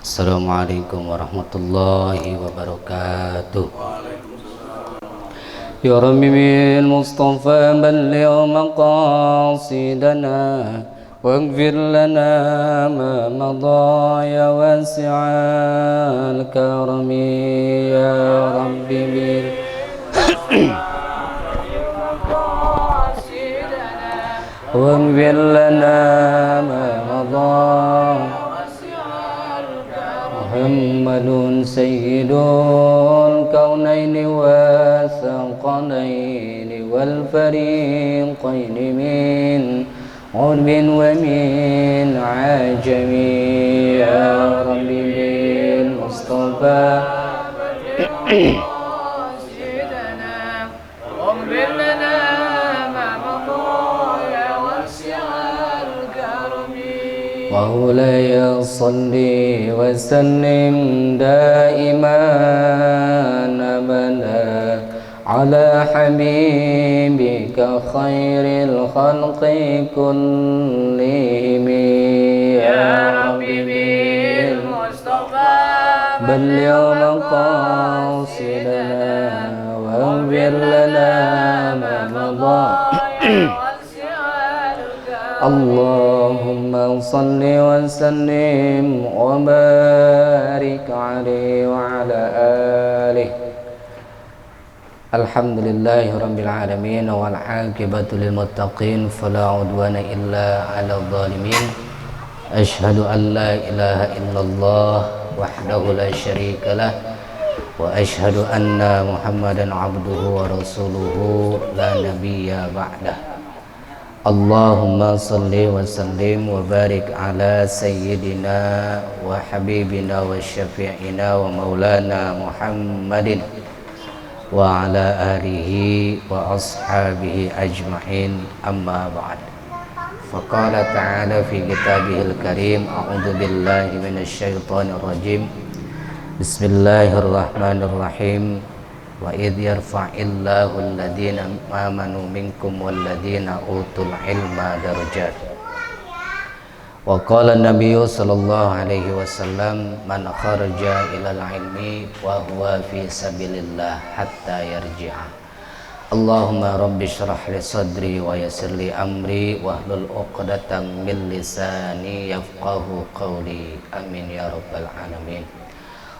Assalamualaikum warahmatullahi wabarakatuh. Ya Rabbi bil Mustafa balligh maqasidana waghfir lana ma madha ya wasi'al karami ya Rabbi bil waghfir lana ma madha محمد سيد الكونين والثقلين والفريقين من عرب ومن عجم يا رب بالمصطفى واغفر لنا ما مضى يا واسع الكرم مولاي صل وسلم دائما أبدا على حبيبك خير الخلق كلهم يا ربي بالمصطفى بلغ مقاصدنا واغفر لنا ما مضى اللهم صل وسلم وبارك عليه وعلى آله. Alhamdulillahi rabbil alamin wal aqibatu lil muttaqin fala udwana illa 'alal zalimin. Asyhadu an la ilaha illallah wahdahu la syarikalah wa asyhadu anna Muhammadan 'abduhu wa rasuluhu la nabiyya ba'dah. Allahumma salli wa sallim wa barik ala sayyidina wa habibina wa syafi'ina wa maulana Muhammadin wa ala alihi wa ashabihi ajma'in, amma ba'd. Faqala ta'ala fi kitabihil karim, a'udzu billahi minasy syaithanir rajim. Bismillahirrahmanirrahim. Wa idh yarfa'illahu alladhina amanu minkum walladhina utul ilma darajat. Wa qala an-nabiyyu sallallahu alaihi wasallam man kharaja ilal ilmi wa huwa fi sabilillah hatta yarji'a. Allahumma rabbi shrah li sadri wa yassir li amri wahlul 'uqdatam min lisani yafqahu qawli. Amin ya rabbal alamin.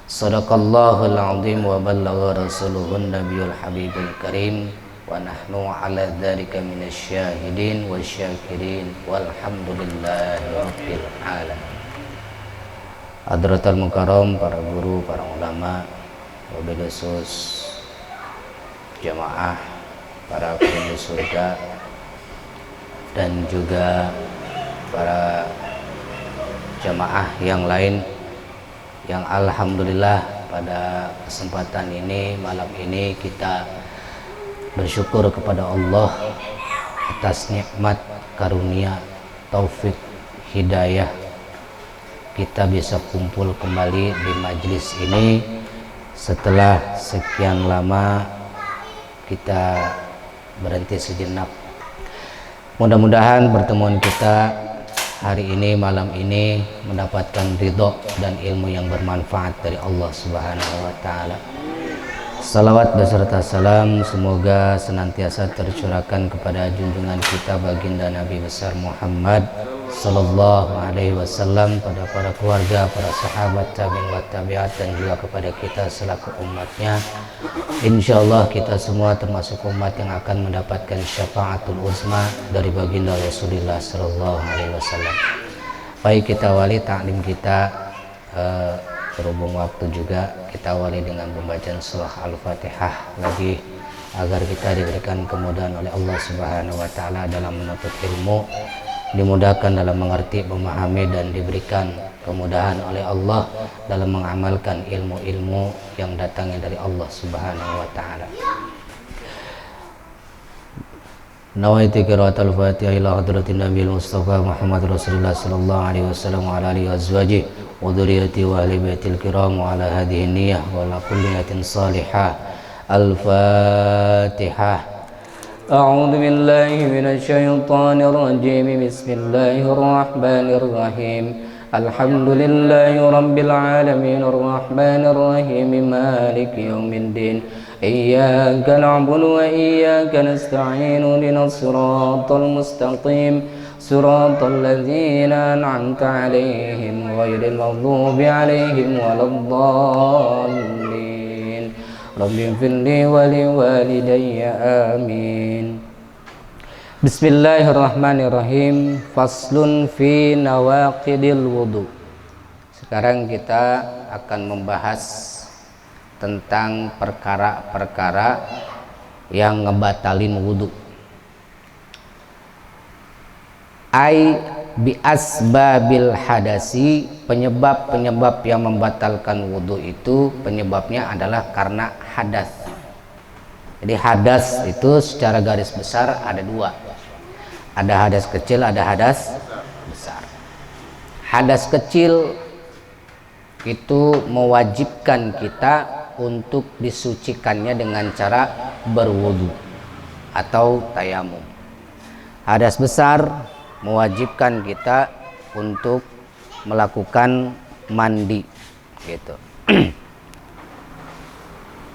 Sadaqallahul azim wa ballagha rasuluhun nabiyul habibul karim wa nahnu ala dzalika minasyahidin wasyakirin walhamdulillahi rabbil alamin. Hadratul mukarram, para guru, para ulama, wabil khusus jamaah, para penduduk surga, dan juga para jamaah yang lain yang alhamdulillah pada kesempatan ini, malam ini kita bersyukur kepada Allah atas nikmat karunia, taufik, hidayah, kita bisa kumpul kembali di majelis ini setelah sekian lama kita berhenti sejenak. Mudah-mudahan pertemuan kita hari ini, malam ini, mendapatkan ridho dan ilmu yang bermanfaat dari Allah Subhanahu wa Ta'ala. Salawat beserta salam semoga senantiasa tercurahkan kepada junjungan kita baginda Nabi besar Muhammad sallallahu alaihi wasallam, pada para keluarga, para sahabat, tabi'in wa tabi'at, dan juga kepada kita selaku umatnya. Insyaallah kita semua termasuk umat yang akan mendapatkan syafaatul uzma dari baginda Rasulullah sallallahu alaihi wasallam. Baik, kita awali taklim kita, berhubung waktu juga kita awali dengan pembacaan surah Al-Fatihah lagi, agar kita diberikan kemudahan oleh Allah Subhanahu wa Ta'ala dalam menuntut ilmu, dimudahkan dalam mengerti, memahami, dan diberikan kemudahan oleh Allah dalam mengamalkan ilmu-ilmu yang datangnya dari Allah Subhanahu wa Ta'ala. Nawaitu qiraatul Fatihah ila hadratin Nabiyil Mustafa Muhammad Rasulullah sallallahu alaihi wasallam wa ala alihi azwaji wa dzurriyyati wa ahli baitil kiram wa ala hadhihi niyyah wa ala kulli niyatin salihah. Al-Fatihah. A'udzu billahi minasy syaithanir rajim. Bismillahirrahmanirrahim. Alhamdulillahi rabbil alamin arrahmanir rahim maliki yaumiddin iyyaka na'budu wa iyyaka nasta'in ihdinas siratal mustaqim siratal ladzina an'amta 'alaihim ghairil maghdubi 'alaihim waladdallin. Rabbi ighfirli wa liwalidayya amin. Bismillahirrahmanirrahim. Faslun fi nawaqidil wudu. Sekarang kita akan membahas tentang perkara-perkara yang ngebatalin wudu. Ai bi asbabil hadasi, penyebab-penyebab yang membatalkan wudu itu penyebabnya adalah karena hadas. Jadi hadas itu secara garis besar ada dua. Ada hadas kecil, ada hadas besar. Hadas kecil itu mewajibkan kita untuk disucikannya dengan cara berwudu atau tayamum. Hadas besar mewajibkan kita untuk melakukan mandi gitu.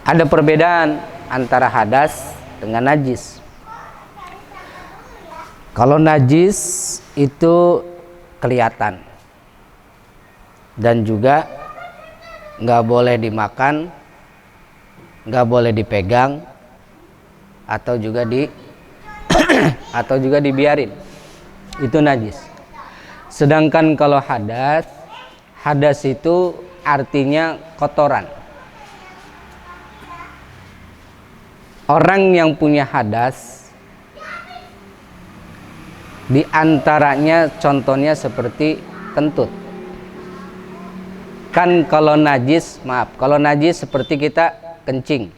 Ada perbedaan antara hadas dengan najis. Kalau najis itu kelihatan dan juga nggak boleh dimakan, nggak boleh dipegang, atau juga atau juga dibiarin. Itu najis. Sedangkan kalau hadas, hadas itu artinya kotoran. Orang yang punya hadas, di antaranya contohnya seperti kentut. Kan kalau najis, kalau najis seperti kita kencing.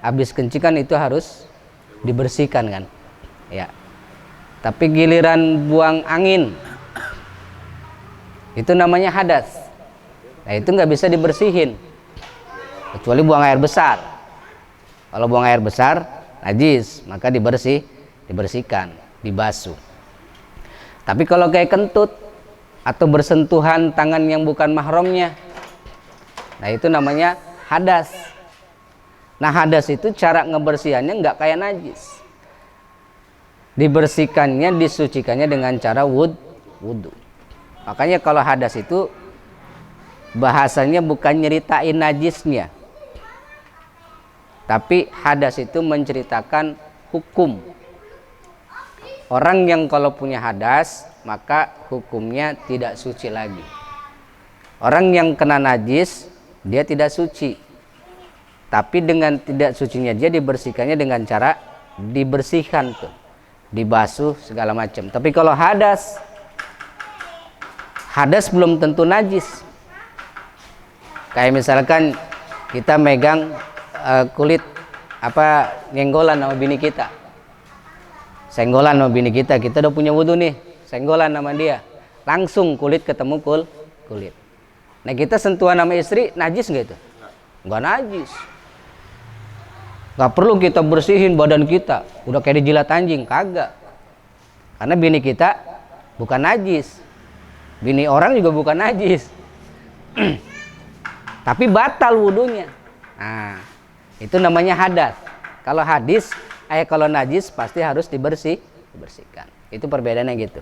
Habis kencing kan itu harus dibersihkan kan? Ya. Tapi giliran buang angin, itu namanya hadas. Nah itu nggak bisa dibersihin, kecuali buang air besar. Kalau buang air besar, najis, maka dibersihkan, dibasuh. Tapi kalau kayak kentut atau bersentuhan tangan yang bukan mahramnya, nah itu namanya hadas. Nah hadas itu cara ngebersihannya nggak kayak najis. Dibersihkannya, disucikannya dengan cara wudu. Makanya kalau hadas itu bahasanya bukan nyeritain najisnya, tapi hadas itu menceritakan hukum. Orang yang kalau punya hadas, maka hukumnya tidak suci lagi. Orang yang kena najis, dia tidak suci. Tapi dengan tidak sucinya dia dibersihkannya dengan cara dibersihkan tuh, dibasuh segala macam. Tapi kalau hadas belum tentu najis. Kayak misalkan kita megang kulit nyenggolan sama bini kita. Senggolan sama bini kita udah punya wudu nih, senggolan sama dia, langsung kulit ketemu kulit. Nah kita sentuhan sama istri, najis nggak itu? Nggak najis. Nggak perlu kita bersihin badan kita, udah kayak dijilat anjing, kagak. Karena bini kita bukan najis, bini orang juga bukan najis. Tapi batal wudunya. Nah itu namanya hadas. Kalau kalau najis pasti harus dibersihkan. Itu perbedaannya gitu.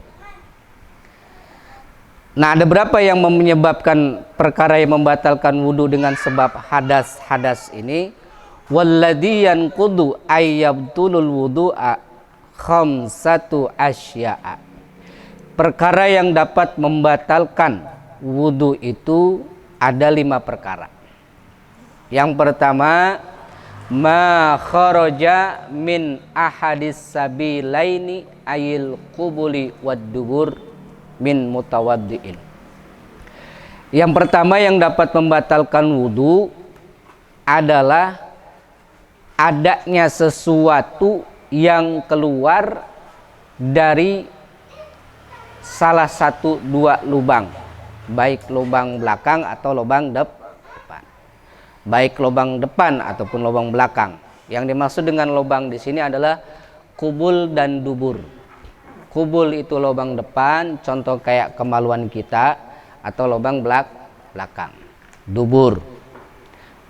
Nah, ada berapa yang menyebabkan perkara yang membatalkan wudu dengan sebab hadas ini? Walladzi yanqudu ayyabtulul wudu'a khamsatu asya'a. Perkara yang dapat membatalkan wudu itu ada 5 perkara. Yang pertama, ma kharaja min ahadis sabilaini ayil qubuli wad dubur min mutawaddiin. Yang pertama yang dapat membatalkan wudu adalah adanya sesuatu yang keluar dari salah satu 2 lubang, baik lubang belakang atau lubang depan. Baik lubang depan ataupun lubang belakang. Yang dimaksud dengan lubang di sini adalah kubul dan dubur. Kubul itu lubang depan, contoh kayak kemaluan kita, atau lubang belakang, dubur.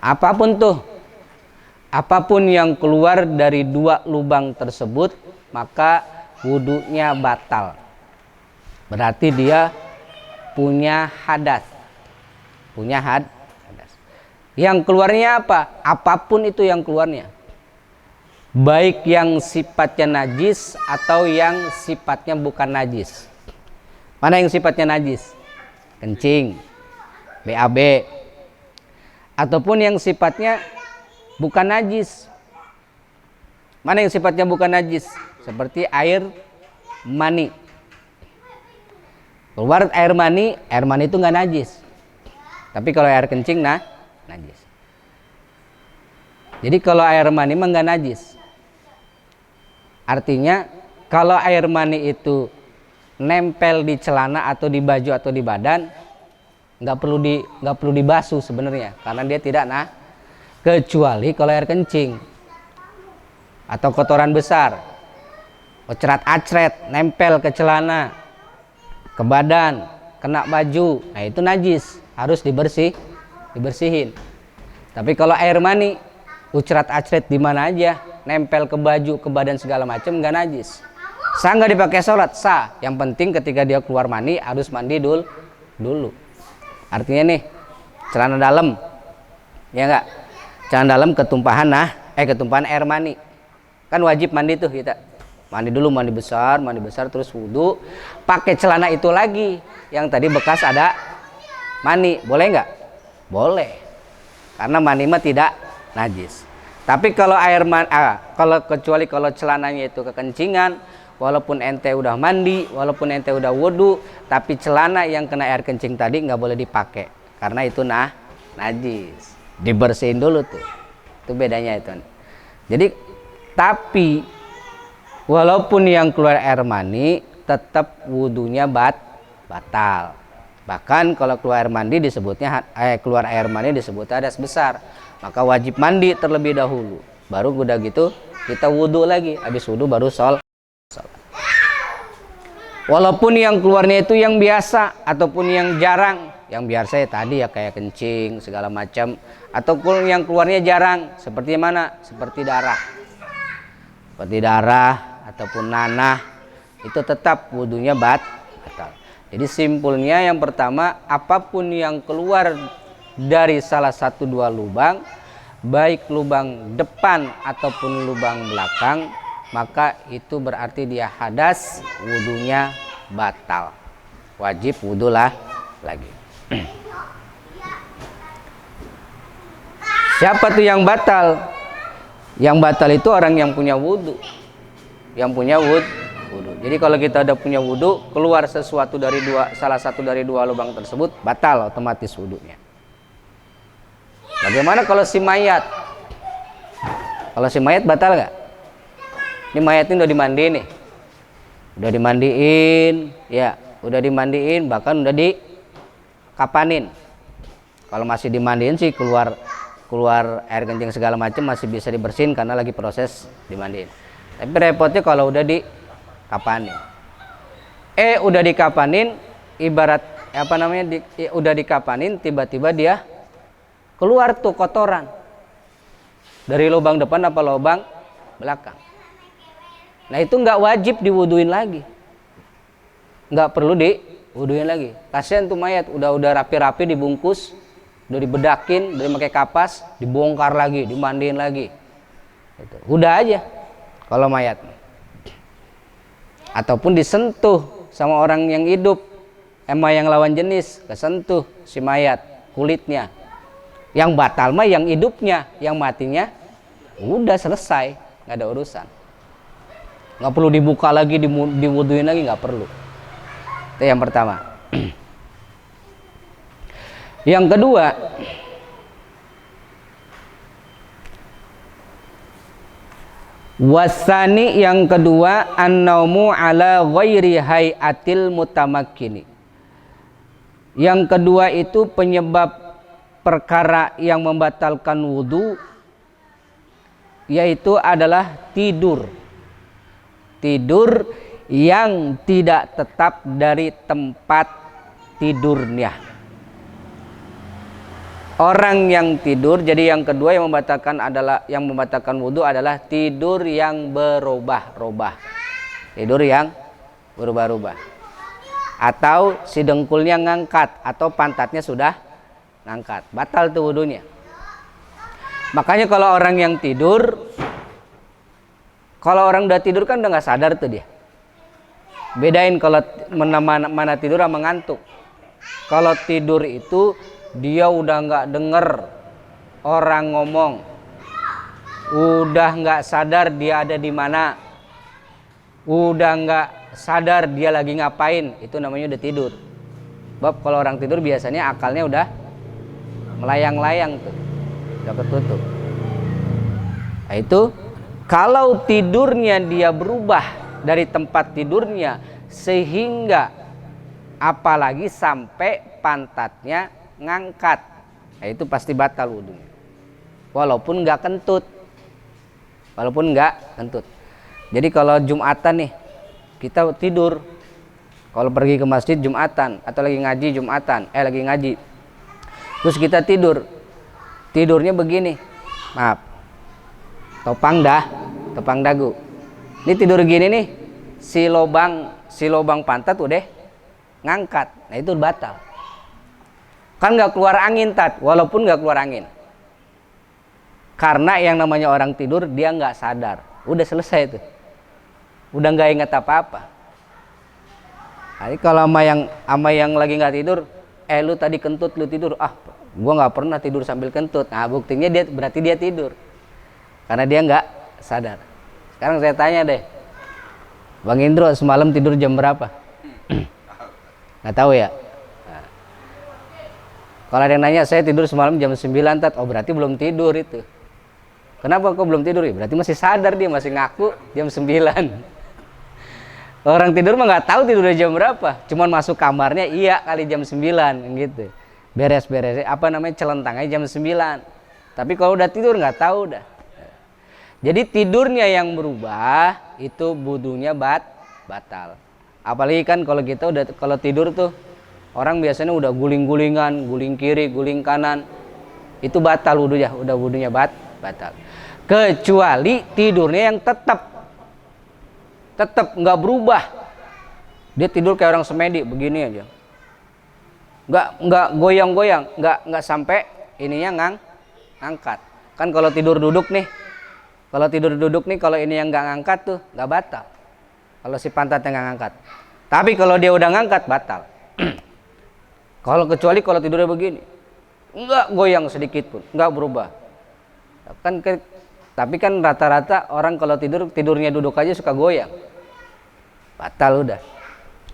Apapun tuh, apapun yang keluar dari dua lubang tersebut, maka wudunya batal. Berarti dia punya hadas. Punya hadas. Yang keluarnya apa? Apapun itu yang keluarnya. Baik yang sifatnya najis atau yang sifatnya bukan najis. Mana yang sifatnya najis? Kencing, BAB. Ataupun yang sifatnya bukan najis. Mana yang sifatnya bukan najis? Seperti air mani. Keluar air mani itu nggak najis. Tapi kalau air kencing najis. Jadi kalau air mani mah nggak najis. Artinya kalau air mani itu nempel di celana atau di baju atau di badan, nggak perlu dibasuh sebenarnya, karena dia tidak kecuali kalau air kencing atau kotoran besar, ocrat-acret nempel ke celana, ke badan, kena baju, nah itu najis, harus dibersihin. Tapi kalau air mani ucrat-acret di mana aja, nempel ke baju, ke badan segala macam, nggak najis. Sah nggak dipakai sholat? Sah. Yang penting ketika dia keluar mani harus mandi dulu. Artinya nih, celana dalam, ya nggak? Celana dalam ketumpahan air mani, kan wajib mandi tuh kita. Mandi dulu, mandi besar terus wudu. Pakai celana itu lagi, yang tadi bekas ada mani, boleh nggak? Boleh, karena mani mah tidak najis. Tapi kalau kecuali kalau celananya itu kekencingan, walaupun ente udah mandi, walaupun ente udah wudu, tapi celana yang kena air kencing tadi nggak boleh dipakai, karena itu najis. Dibersihin dulu tuh. Itu bedanya itu. Jadi tapi walaupun yang keluar air mani, tetap wudunya batal. Bahkan kalau keluar air mandi keluar air mani disebut hadas besar. Maka wajib mandi terlebih dahulu, baru udah gitu kita wudu lagi, habis wudu baru sholat. Walaupun yang keluarnya itu yang biasa ataupun yang jarang, yang biasa ya tadi ya kayak kencing segala macam, ataupun yang keluarnya jarang seperti mana? Seperti darah ataupun nanah, itu tetap wudunya batal. Jadi simpulnya yang pertama, apapun yang keluar dari salah satu dua lubang, baik lubang depan ataupun lubang belakang, maka itu berarti dia hadas, wudunya batal, wajib wudu lagi. Siapa tuh yang batal? Yang batal itu orang yang punya wudu, Jadi kalau kita ada punya wudu, keluar sesuatu dari salah satu dari dua lubang tersebut, batal otomatis wudunya. Bagaimana kalau si mayat? Kalau si mayat batal nggak? Ini mayat ini udah dimandiin nih, udah dimandiin, bahkan udah dikapanin. Kalau masih dimandiin sih keluar air kencing segala macam masih bisa dibersihin karena lagi proses dimandiin. Tapi repotnya kalau udah dikapanin. Udah dikapanin, ibarat udah dikapanin, tiba-tiba dia keluar tuh kotoran dari lubang depan apa lubang belakang. Nah itu nggak wajib diwuduin lagi, nggak perlu diwuduin lagi. Kasihan tuh mayat udah rapi-rapi dibungkus, udah dibedakin, udah pakai kapas, dibongkar lagi, dimandiin lagi. Gitu. Udah aja kalau mayat. Ataupun disentuh sama orang yang hidup, yang lawan jenis, kesentuh si mayat kulitnya. Yang batal mah yang hidupnya, yang matinya udah selesai, nggak ada urusan. Nggak perlu dibuka lagi, diwuduin lagi, nggak perlu. Itu yang pertama. Yang kedua, wasani yang kedua, an-naumu ala ghairi hayatil mutamakkini. Yang kedua itu penyebab perkara yang membatalkan wudu, yaitu adalah tidur yang tidak tetap dari tempat tidurnya. Orang yang tidur, jadi yang kedua yang membatalkan wudu adalah tidur yang berubah-ubah. Tidur yang berubah-ubah. Atau si dengkulnya ngangkat atau pantatnya sudah ngangkat. Batal tuh wudunya. Makanya kalau orang yang tidur, kalau orang udah tidur kan udah nggak sadar tuh dia. Bedain kalau mana tidur sama ngantuk. Kalau tidur itu dia udah nggak denger orang ngomong, udah nggak sadar dia ada di mana, udah nggak sadar dia lagi ngapain, itu namanya udah tidur. Sebab kalau orang tidur biasanya akalnya udah melayang-layang tuh, udah ketutup. Nah itu kalau tidurnya dia berubah dari tempat tidurnya sehingga apalagi sampai pantatnya ngangkat, nah itu pasti batal wudunya. Walaupun nggak kentut, Jadi kalau Jumatan nih kita tidur, kalau pergi ke masjid Jumatan atau lagi ngaji, terus kita tidurnya begini, maaf, topang dagu. Ini tidur gini nih, si lobang pantat udah ngangkat, nah itu batal. Kan nggak keluar angin walaupun nggak keluar angin. Karena yang namanya orang tidur dia nggak sadar, udah selesai itu, udah nggak ingat apa-apa. Jadi kalau sama yang lagi nggak tidur, lu tadi kentut lu tidur, gua nggak pernah tidur sambil kentut. Nah buktinya berarti dia tidur, karena dia nggak sadar. Sekarang saya tanya deh, Bang Indro semalam tidur jam berapa? Nggak tahu ya. Kalau ada yang nanya, saya tidur semalam jam 9 berarti belum tidur itu. Kenapa kok belum tidur? Ya, berarti masih sadar, dia masih ngaku jam 9. Orang tidur mah nggak tahu tidurnya jam berapa, cuman masuk kamarnya iya kali jam 9 gitu. Beres-beres celentangnya jam 9. Tapi kalau udah tidur nggak tahu dah. Jadi tidurnya yang berubah itu wudunya batal. Apalagi kan kalau kita kalau tidur tuh orang biasanya udah guling-gulingan, guling kiri, guling kanan. Itu batal wudunya, udah wudunya batal. Kecuali tidurnya yang tetap nggak berubah. Dia tidur kayak orang semedi begini aja. Nggak goyang-goyang, nggak sampai ininya ngangkat. Kan kalau tidur duduk nih, kalau ini yang nggak ngangkat tuh nggak batal. Kalau si pantatnya nggak ngangkat. Tapi kalau dia udah ngangkat batal. Kecuali kalau tidurnya begini, nggak goyang sedikit pun, nggak berubah. Tapi kan rata-rata orang kalau tidurnya duduk aja suka goyang, batal udah.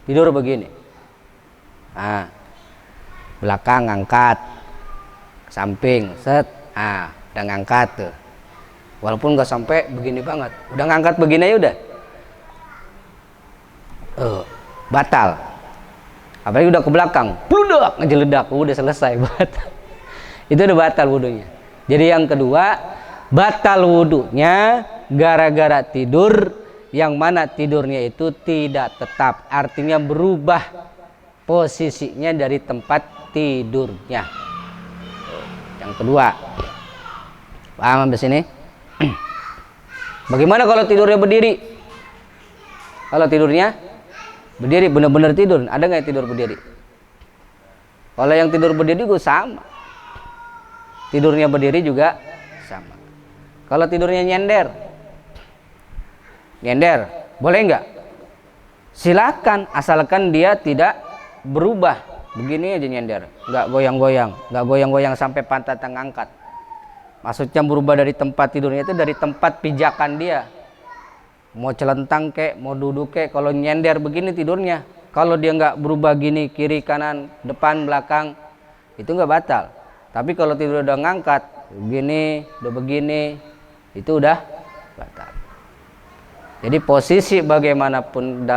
Tidur begini, belakang ngangkat, samping set, udah ngangkat tuh. Walaupun nggak sampai begini banget, udah ngangkat begini aja udah, batal. Apalagi udah ke belakang, bludak, ngejeledak, udah selesai, batal. Itu udah batal wudunya. Jadi yang kedua, batal wudunya gara-gara tidur, yang mana tidurnya itu tidak tetap, artinya berubah posisinya dari tempat tidurnya. Yang kedua, paham sampai sini? Bagaimana kalau tidurnya berdiri? Kalau tidurnya berdiri, benar-benar tidur, ada nggak yang tidur berdiri? Kalau yang tidur berdiri juga sama, tidurnya berdiri juga sama. Kalau tidurnya nyender, boleh nggak? Silakan, asalkan dia tidak berubah begini aja nyender, nggak goyang-goyang sampai pantat ngangkat. Maksudnya berubah dari tempat tidurnya itu dari tempat pijakan dia. Mau celentang kek, mau duduk kek, kalau nyender begini tidurnya, kalau dia nggak berubah gini kiri kanan depan belakang, itu nggak batal. Tapi kalau tidur udah ngangkat begini, udah begini, itu udah batal. Jadi posisi bagaimanapun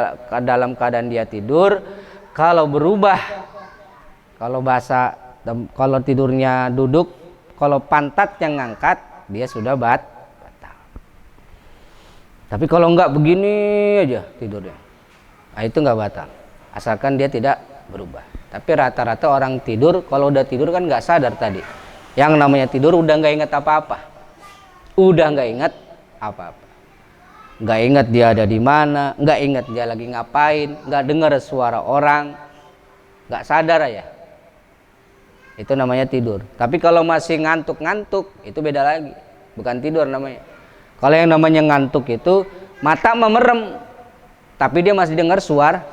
dalam keadaan dia tidur, kalau berubah, kalau tidurnya duduk, kalau pantat yang ngangkat, dia sudah batal. Tapi kalau enggak begini aja tidurnya, nah itu enggak batal, asalkan dia tidak berubah. Tapi rata-rata orang tidur, kalau udah tidur kan nggak sadar tadi. Yang namanya tidur udah nggak ingat apa-apa. Udah nggak ingat apa-apa. Nggak ingat dia ada di mana, nggak ingat dia lagi ngapain, nggak dengar suara orang, nggak sadar ya. Itu namanya tidur. Tapi kalau masih ngantuk-ngantuk, itu beda lagi. Bukan tidur namanya. Kalau yang namanya ngantuk itu mata memerem, tapi dia masih dengar suara.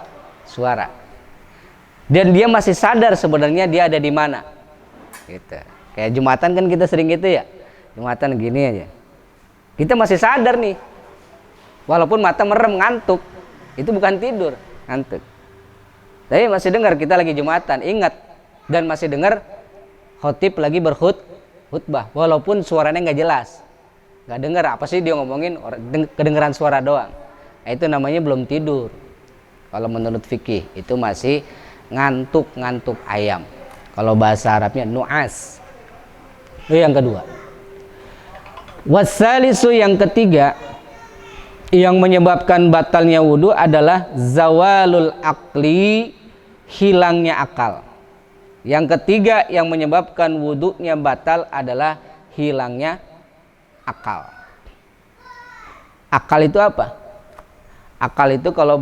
Dan dia masih sadar sebenarnya dia ada di mana. Gitu. Kayak Jumatan kan kita sering gitu ya. Jumatan gini aja. Kita masih sadar nih. Walaupun mata merem ngantuk, itu bukan tidur, ngantuk. Tapi masih dengar kita lagi Jumatan, ingat, dan masih dengar khotib lagi berkhutbah, walaupun suaranya nggak jelas, nggak dengar apa sih dia ngomongin, kedengeran suara doang. Nah, itu namanya belum tidur. Kalau menurut fikih itu masih ngantuk ayam. Kalau bahasa Arabnya nu'as. Itu yang kedua. Wasalisu yang ketiga yang menyebabkan batalnya wudu adalah zawalul akli, hilangnya akal. Yang ketiga yang menyebabkan wudunya batal adalah hilangnya akal. Akal itu apa? Akal itu kalau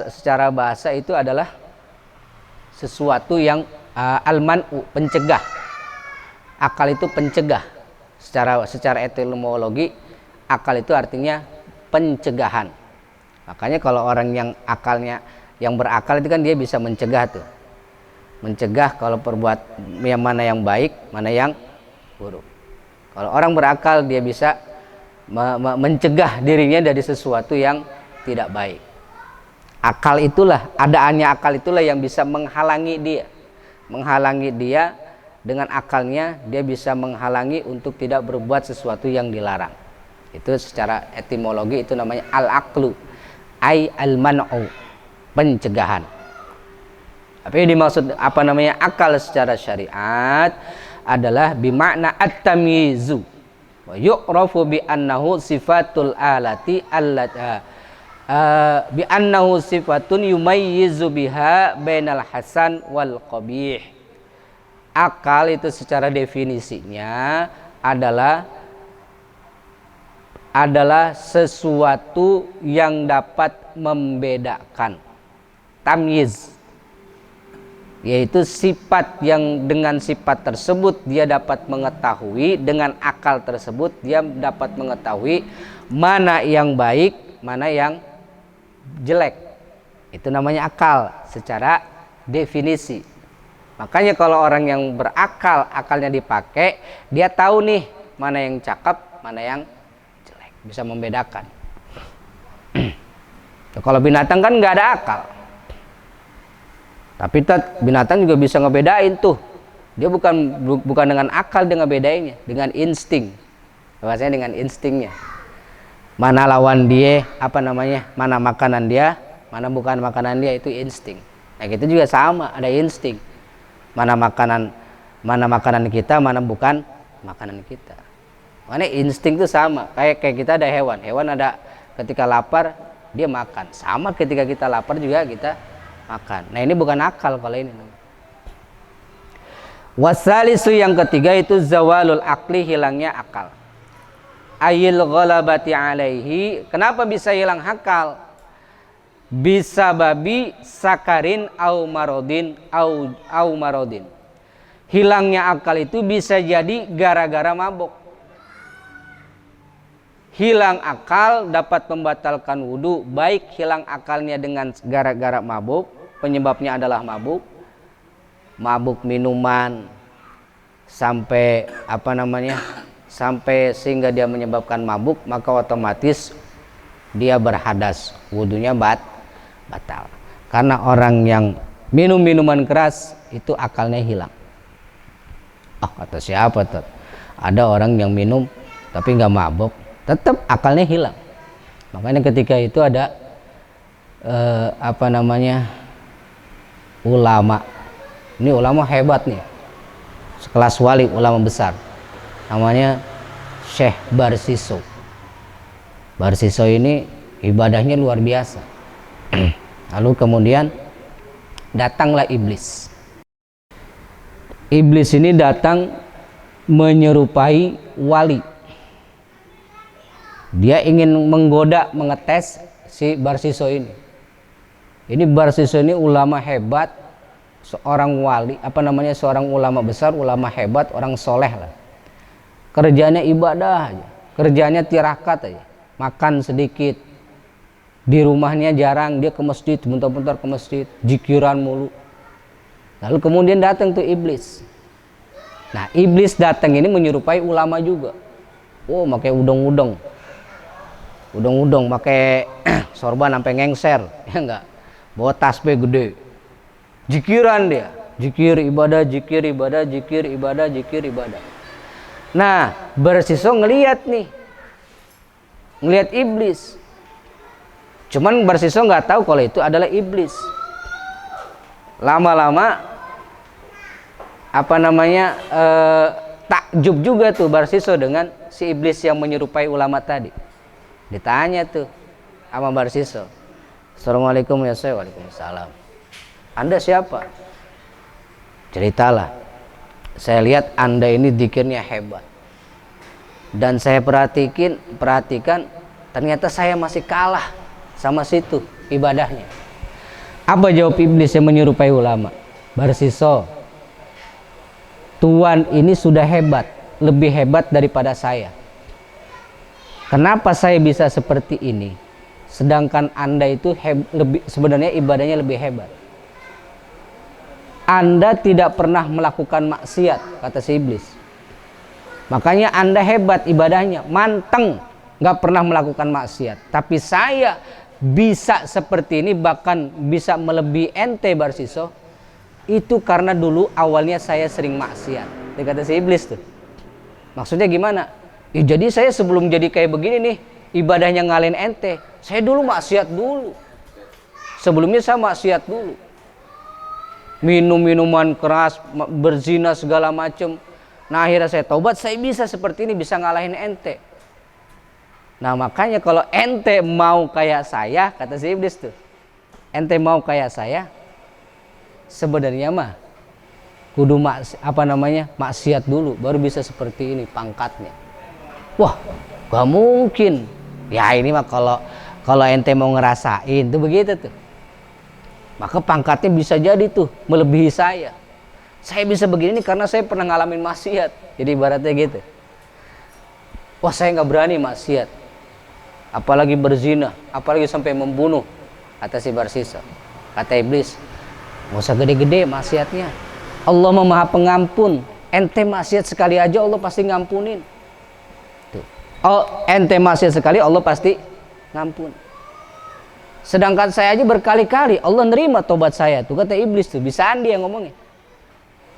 secara bahasa itu adalah sesuatu yang al-man'u, pencegah. Akal itu pencegah. Secara etimologi akal itu artinya pencegahan. Makanya kalau orang yang berakal itu kan dia bisa mencegah tuh. Mencegah kalau perbuat yang mana yang baik, mana yang buruk. Kalau orang berakal dia bisa mencegah dirinya dari sesuatu yang tidak baik. Akal itulah, adaannya akal itulah yang bisa menghalangi dia. Menghalangi dia dengan akalnya, dia bisa menghalangi untuk tidak berbuat sesuatu yang dilarang. Itu secara etimologi itu namanya al-aqlu, ay al-man'u, pencegahan. Tapi yang dimaksud apa namanya akal secara syariat adalah bimakna at-tamyizu wa yu'rafu bi annahu sifatul alati allati bi annahu sifatun yumayyizu biha bainal hasan wal qabih. Akal itu secara definisinya adalah sesuatu yang dapat membedakan, tamyiz, yaitu sifat yang dengan sifat tersebut dia dapat mengetahui, dengan akal tersebut dia dapat mengetahui mana yang baik, mana yang jelek. Itu namanya akal secara definisi. Makanya kalau orang yang berakal, akalnya dipakai, dia tahu nih mana yang cakep, mana yang jelek, bisa membedakan. Kalau binatang kan nggak ada akal, tapi binatang juga bisa ngebedain tuh. Dia bukan dengan akal dia ngebedainnya, dengan insting. Bahasanya dengan instingnya. Mana lawan dia, mana makanan dia, mana bukan makanan dia, itu insting. Nah, itu juga sama, ada insting. Mana makanan kita, mana bukan makanan kita. Makanya insting itu sama. Kayak kita ada hewan ada ketika lapar dia makan. Sama ketika kita lapar juga kita makan. Nah, ini bukan akal kalau ini. Wasalisu yang ketiga itu zawalul akli, hilangnya akal. Ayil ghalabati alaihi. Kenapa bisa hilang akal? Bisa babi sakarin au marodin au marodin. Hilangnya akal itu bisa jadi gara-gara mabuk. Hilang akal dapat membatalkan wudu, baik hilang akalnya dengan gara-gara mabuk, penyebabnya adalah mabuk minuman sampai sampai sehingga dia menyebabkan mabuk, maka otomatis dia berhadas, wudunya batal. Karena orang yang minum minuman keras itu akalnya hilang. Kata siapa tuh? Ada orang yang minum tapi nggak mabuk, tetap akalnya hilang. Makanya ketika itu ada ulama. Ini ulama hebat nih, sekelas wali, ulama besar. Namanya Syekh Barsiso. Barsiso ini ibadahnya luar biasa. Lalu kemudian datanglah iblis. Iblis ini datang menyerupai wali. Dia ingin menggoda, mengetes si Barsiso ini. Ini Barsiso ini ulama hebat, seorang wali, seorang ulama besar, ulama hebat, orang soleh lah. Kerjanya ibadah aja, kerjanya tirakat aja, makan sedikit. Di rumahnya jarang, dia ke masjid, bentar-bentar ke masjid, jikiran mulu. Lalu kemudian datang tuh iblis. Nah, iblis datang ini menyerupai ulama juga. Oh, pakai udeng-udeng, pakai sorban sampai ngengser, ya enggak? Bawa tasbih gede, jikiran dia, jikir ibadah, jikir ibadah, jikir ibadah, jikir ibadah. Nah, Barsiso ngelihat iblis. Cuman Barsiso nggak tahu kalau itu adalah iblis. Lama-lama takjub juga tuh Barsiso dengan si iblis yang menyerupai ulama tadi. Ditanya tuh sama Barsiso, Assalamualaikum ya Syekh. Waalaikumsalam. Anda siapa? Ceritalah. Saya lihat Anda ini dzikirnya hebat. Dan saya perhatikan ternyata saya masih kalah sama situ ibadahnya. Apa jawab iblis yang menyerupai ulama? Barsiso, Tuan ini sudah hebat, lebih hebat daripada saya. Kenapa saya bisa seperti ini? Sedangkan Anda itu sebenarnya ibadahnya lebih hebat. Anda tidak pernah melakukan maksiat, kata si iblis. Makanya Anda hebat ibadahnya, manteng, nggak pernah melakukan maksiat. Tapi saya bisa seperti ini, bahkan bisa melebihi ente Barsiso, itu karena dulu awalnya saya sering maksiat. Dia kata si iblis tuh. Maksudnya gimana? Ya, jadi saya sebelum jadi kayak begini nih, ibadahnya ngalahin ente, saya dulu maksiat dulu. Sebelumnya saya maksiat dulu. Minum minuman keras, berzina segala macem. Nah, akhirnya saya taubat, saya bisa seperti ini, bisa ngalahin ente. Nah, makanya kalau ente mau kayak saya, kata si iblis tuh, ente mau kayak saya, sebenarnya mah kudu maksiat dulu baru bisa seperti ini pangkatnya. Wah, gak mungkin. Ya ini mah kalau ente mau ngerasain tuh begitu tuh, maka pangkatnya bisa jadi tuh melebihi saya. Saya bisa begini karena saya pernah ngalamin maksiat. Jadi ibaratnya gitu. Wah, saya nggak berani maksiat, apalagi berzina, apalagi sampai membunuh, kata si Barsiso. Kata iblis, nggak usah gede-gede maksiatnya, Allah Maha Pengampun. Ente maksiat sekali aja Allah pasti ngampunin tuh. Oh, ente maksiat sekali Allah pasti ngampun. Sedangkan saya aja berkali-kali Allah nerima tobat saya tuh, kata iblis tuh. Bisaan dia ngomongnya,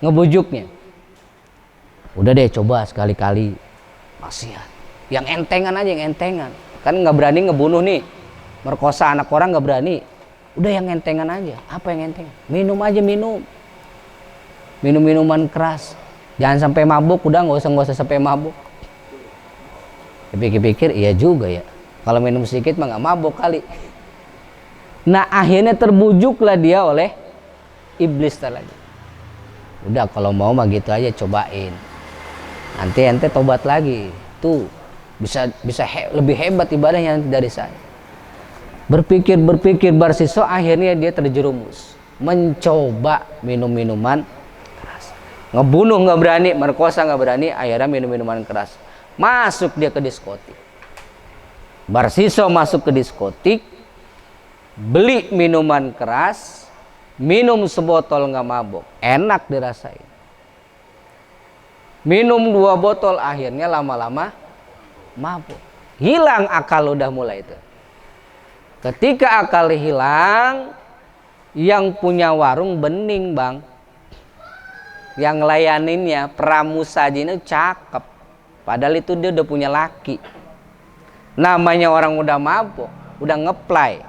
ngebujuknya. Udah deh, coba sekali-kali maksiat yang entengan aja, yang entengan. Kan nggak berani ngebunuh nih, merkosa anak orang nggak berani. Udah yang entengan aja. Apa yang entengan? Minum aja, minum minuman keras, jangan sampai mabuk. Udah nggak usah sampai mabuk. Pikir-pikir iya juga ya, kalau minum sedikit mah nggak mabuk kali. Nah, akhirnya terbujuklah dia oleh iblis tadi. Udah, kalau mau mah gitu aja, cobain, nanti ente tobat lagi tuh, bisa lebih hebat ibadahnya dari saya. Berpikir Barsiso, akhirnya dia terjerumus mencoba minum minuman keras. Ngebunuh nggak berani, merkosa nggak berani, akhirnya minum minuman keras. Masuk dia ke diskotik. Barsiso masuk ke diskotik, beli minuman keras, minum sebotol nggak mabok, enak dirasain. Minum 2 botol, akhirnya lama-lama mabok, hilang akal udah mulai itu. Ketika akal hilang, yang punya warung bening bang, yang layaninnya pramusajinya cakep, padahal itu dia udah punya laki. Namanya orang udah mabok, udah ngeplay,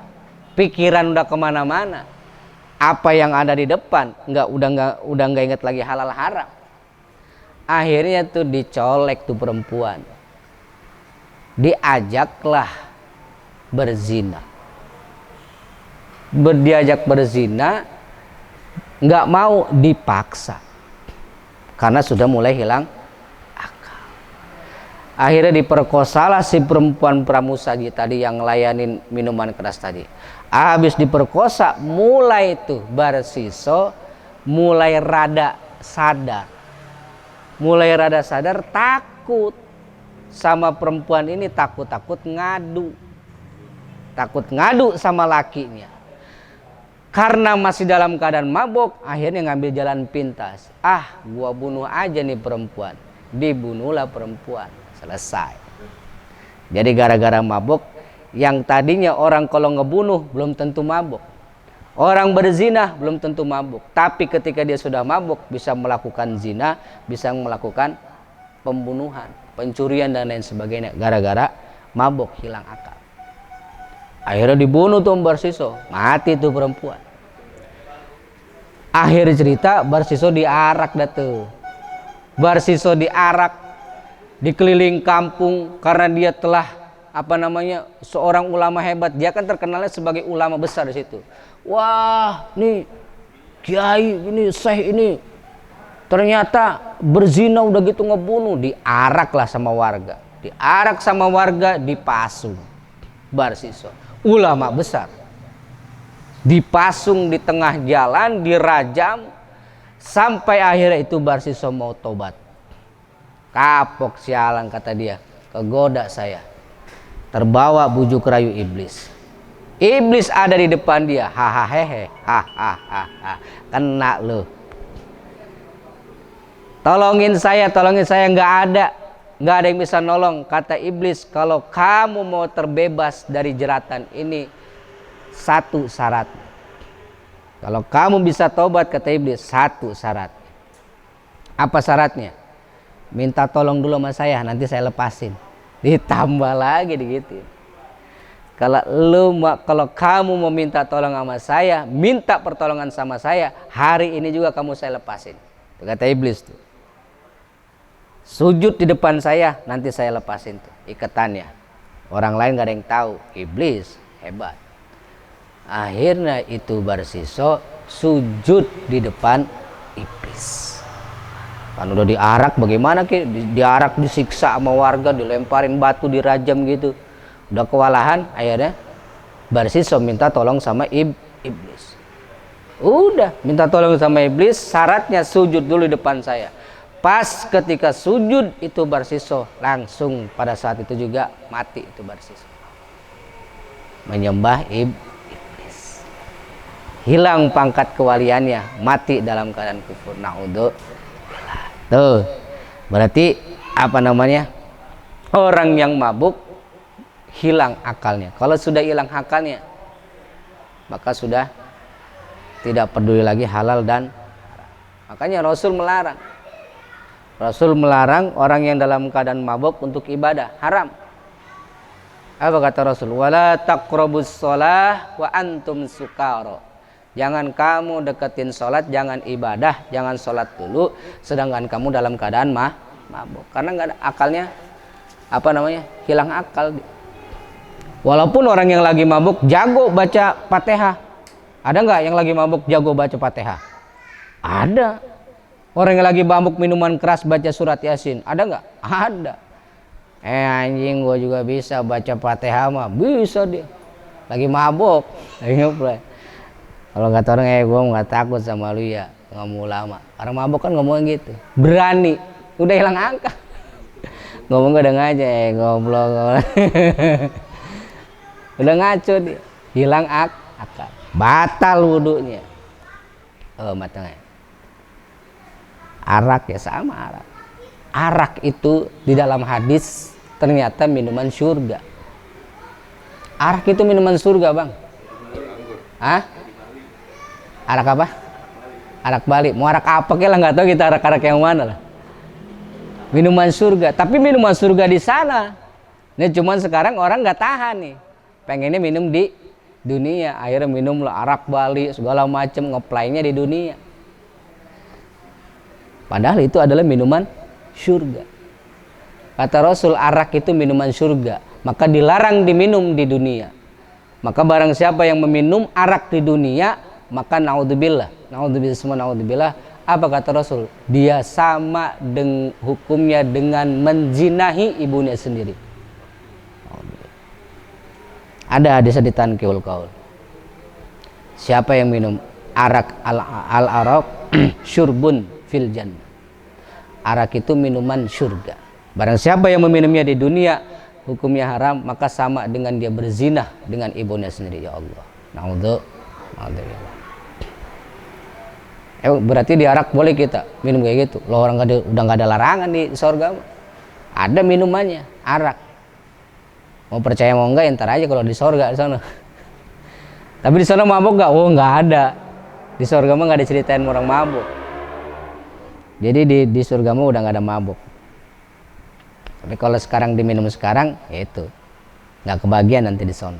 pikiran udah kemana-mana. Apa yang ada di depan udah nggak inget lagi halal haram. Akhirnya tuh dicolek tuh perempuan, diajaklah berzina. Diajak berzina, nggak mau dipaksa karena sudah mulai hilang akal. Akhirnya diperkosalah si perempuan pramusaji tadi yang layanin minuman keras tadi. Habis diperkosa, mulai tuh Barsiso mulai rada sadar. Mulai rada sadar, takut sama perempuan ini, takut ngadu. Takut ngadu sama lakinya. Karena masih dalam keadaan mabuk, akhirnya ngambil jalan pintas. Gua bunuh aja nih perempuan. Dibunuhlah perempuan. Selesai. Jadi gara-gara mabuk, yang tadinya orang kalau ngebunuh belum tentu mabuk. Orang berzina belum tentu mabuk. Tapi ketika dia sudah mabuk, bisa melakukan zina, bisa melakukan pembunuhan, pencurian dan lain sebagainya. Gara-gara mabuk, hilang akal. Akhirnya dibunuh tuh Barsiso, mati tuh perempuan. Akhir cerita Barsiso diarak dah tuh. Barsiso diarak, dikeliling kampung karena dia telah seorang ulama hebat. Dia kan terkenalnya sebagai ulama besar di situ. Wah, nih kiai ini, syekh ini ternyata berzina udah gitu ngebunuh. Diarak lah sama warga. Diarak sama warga, dipasung Barsiso. Ulama besar dipasung di tengah jalan, dirajam, sampai akhirnya itu Barsiso mau tobat. Kapok sialan kata dia, kegoda saya, terbawa bujuk rayu iblis. Iblis ada di depan dia, hahaha, kena lu. Tolongin saya, nggak ada yang bisa nolong. Kata iblis, kalau kamu mau terbebas dari jeratan ini, satu syarat. Kalau kamu bisa tobat, kata iblis, satu syarat. Apa syaratnya? Minta tolong dulu sama saya, nanti saya lepasin. Ditambah lagi gitu. Kalau kamu mau minta tolong sama saya, minta pertolongan sama saya, hari ini juga kamu saya lepasin. Kata iblis tuh. Sujud di depan saya, nanti saya lepasin tuh ikatannya. Orang lain gak ada yang tahu. Iblis hebat. Akhirnya itu Barsiso sujud di depan iblis. Kan udah diarak, bagaimana ki? Diarak, disiksa sama warga, dilemparin batu, dirajam gitu. Udah kewalahan, akhirnya Barsiso minta tolong sama iblis. Udah minta tolong sama iblis, syaratnya sujud dulu di depan saya. Pas ketika sujud itu Barsiso langsung pada saat itu juga mati itu Barsiso. Menyembah iblis. Hilang pangkat kewaliannya, mati dalam keadaan kufur. Naudzubillah. Tuh. Berarti orang yang mabuk hilang akalnya. Kalau sudah hilang akalnya, maka sudah tidak peduli lagi halal dan haram. Makanya Rasul melarang orang yang dalam keadaan mabuk untuk ibadah, haram. Apa kata Rasul? Wala taqrabus shalah wa antum sukara. Jangan kamu deketin sholat, jangan ibadah, jangan sholat dulu sedangkan kamu dalam keadaan mabuk. Karena nggak ada akalnya, hilang akal. Walaupun orang yang lagi mabuk jago baca Fatihah. Ada nggak yang lagi mabuk jago baca Fatihah? Ada. Orang yang lagi mabuk minuman keras baca surat Yasin, ada nggak? Ada. Anjing, gue juga bisa baca Fatihah mah, bisa dia. Lagi mabuk, lagi ngeplay. Kalau kata orang, gue nggak takut sama lu ya, ngomong ulama. Orang mabuk kan ngomong gitu, berani, udah hilang akal. Ngomong udah ngaja, goblok. Udah ngaco dia, hilang akal, batal wudunya. Matanya. Arak ya sama arak. Arak itu di dalam hadis ternyata minuman surga. Arak itu minuman surga, Bang. Hah? Arak apa? Arak Bali. Mau arak apa ke lah, nggak tahu kita arak-arak yang mana lah. Minuman surga. Tapi minuman surga di sana. Ini cuman sekarang orang nggak tahan nih. Pengennya minum di dunia. Akhirnya minum lah arak Bali segala macam, ngeplaynya di dunia. Padahal itu adalah minuman surga. Kata Rasul, arak itu minuman surga, maka dilarang diminum di dunia. Maka barang siapa yang meminum arak di dunia, maka naudzubillah semua naudzubillah, apa kata Rasul? Dia sama dengan hukumnya dengan menzinahi ibunya sendiri. Ada hadis di Tanqihul Qaul. Siapa yang minum arak al-araq syurbun fil jannah. Arak itu minuman surga. Barang siapa yang meminumnya di dunia hukumnya haram, maka sama dengan dia berzina dengan ibunya sendiri. Ya Allah. Naudzubillah. Berarti di arak boleh kita minum kayak gitu. Loh, orang udah nggak ada larangan di surga. Ada minumannya, arak. Mau percaya mau enggak, entar aja kalau di surga di sana. Tapi di sana mabuk nggak? Oh, nggak ada. Di surga mah nggak diceritain orang mabuk. Jadi di surga mah udah nggak ada mabuk. Tapi kalau sekarang diminum sekarang, ya itu nggak kebagian nanti di sana.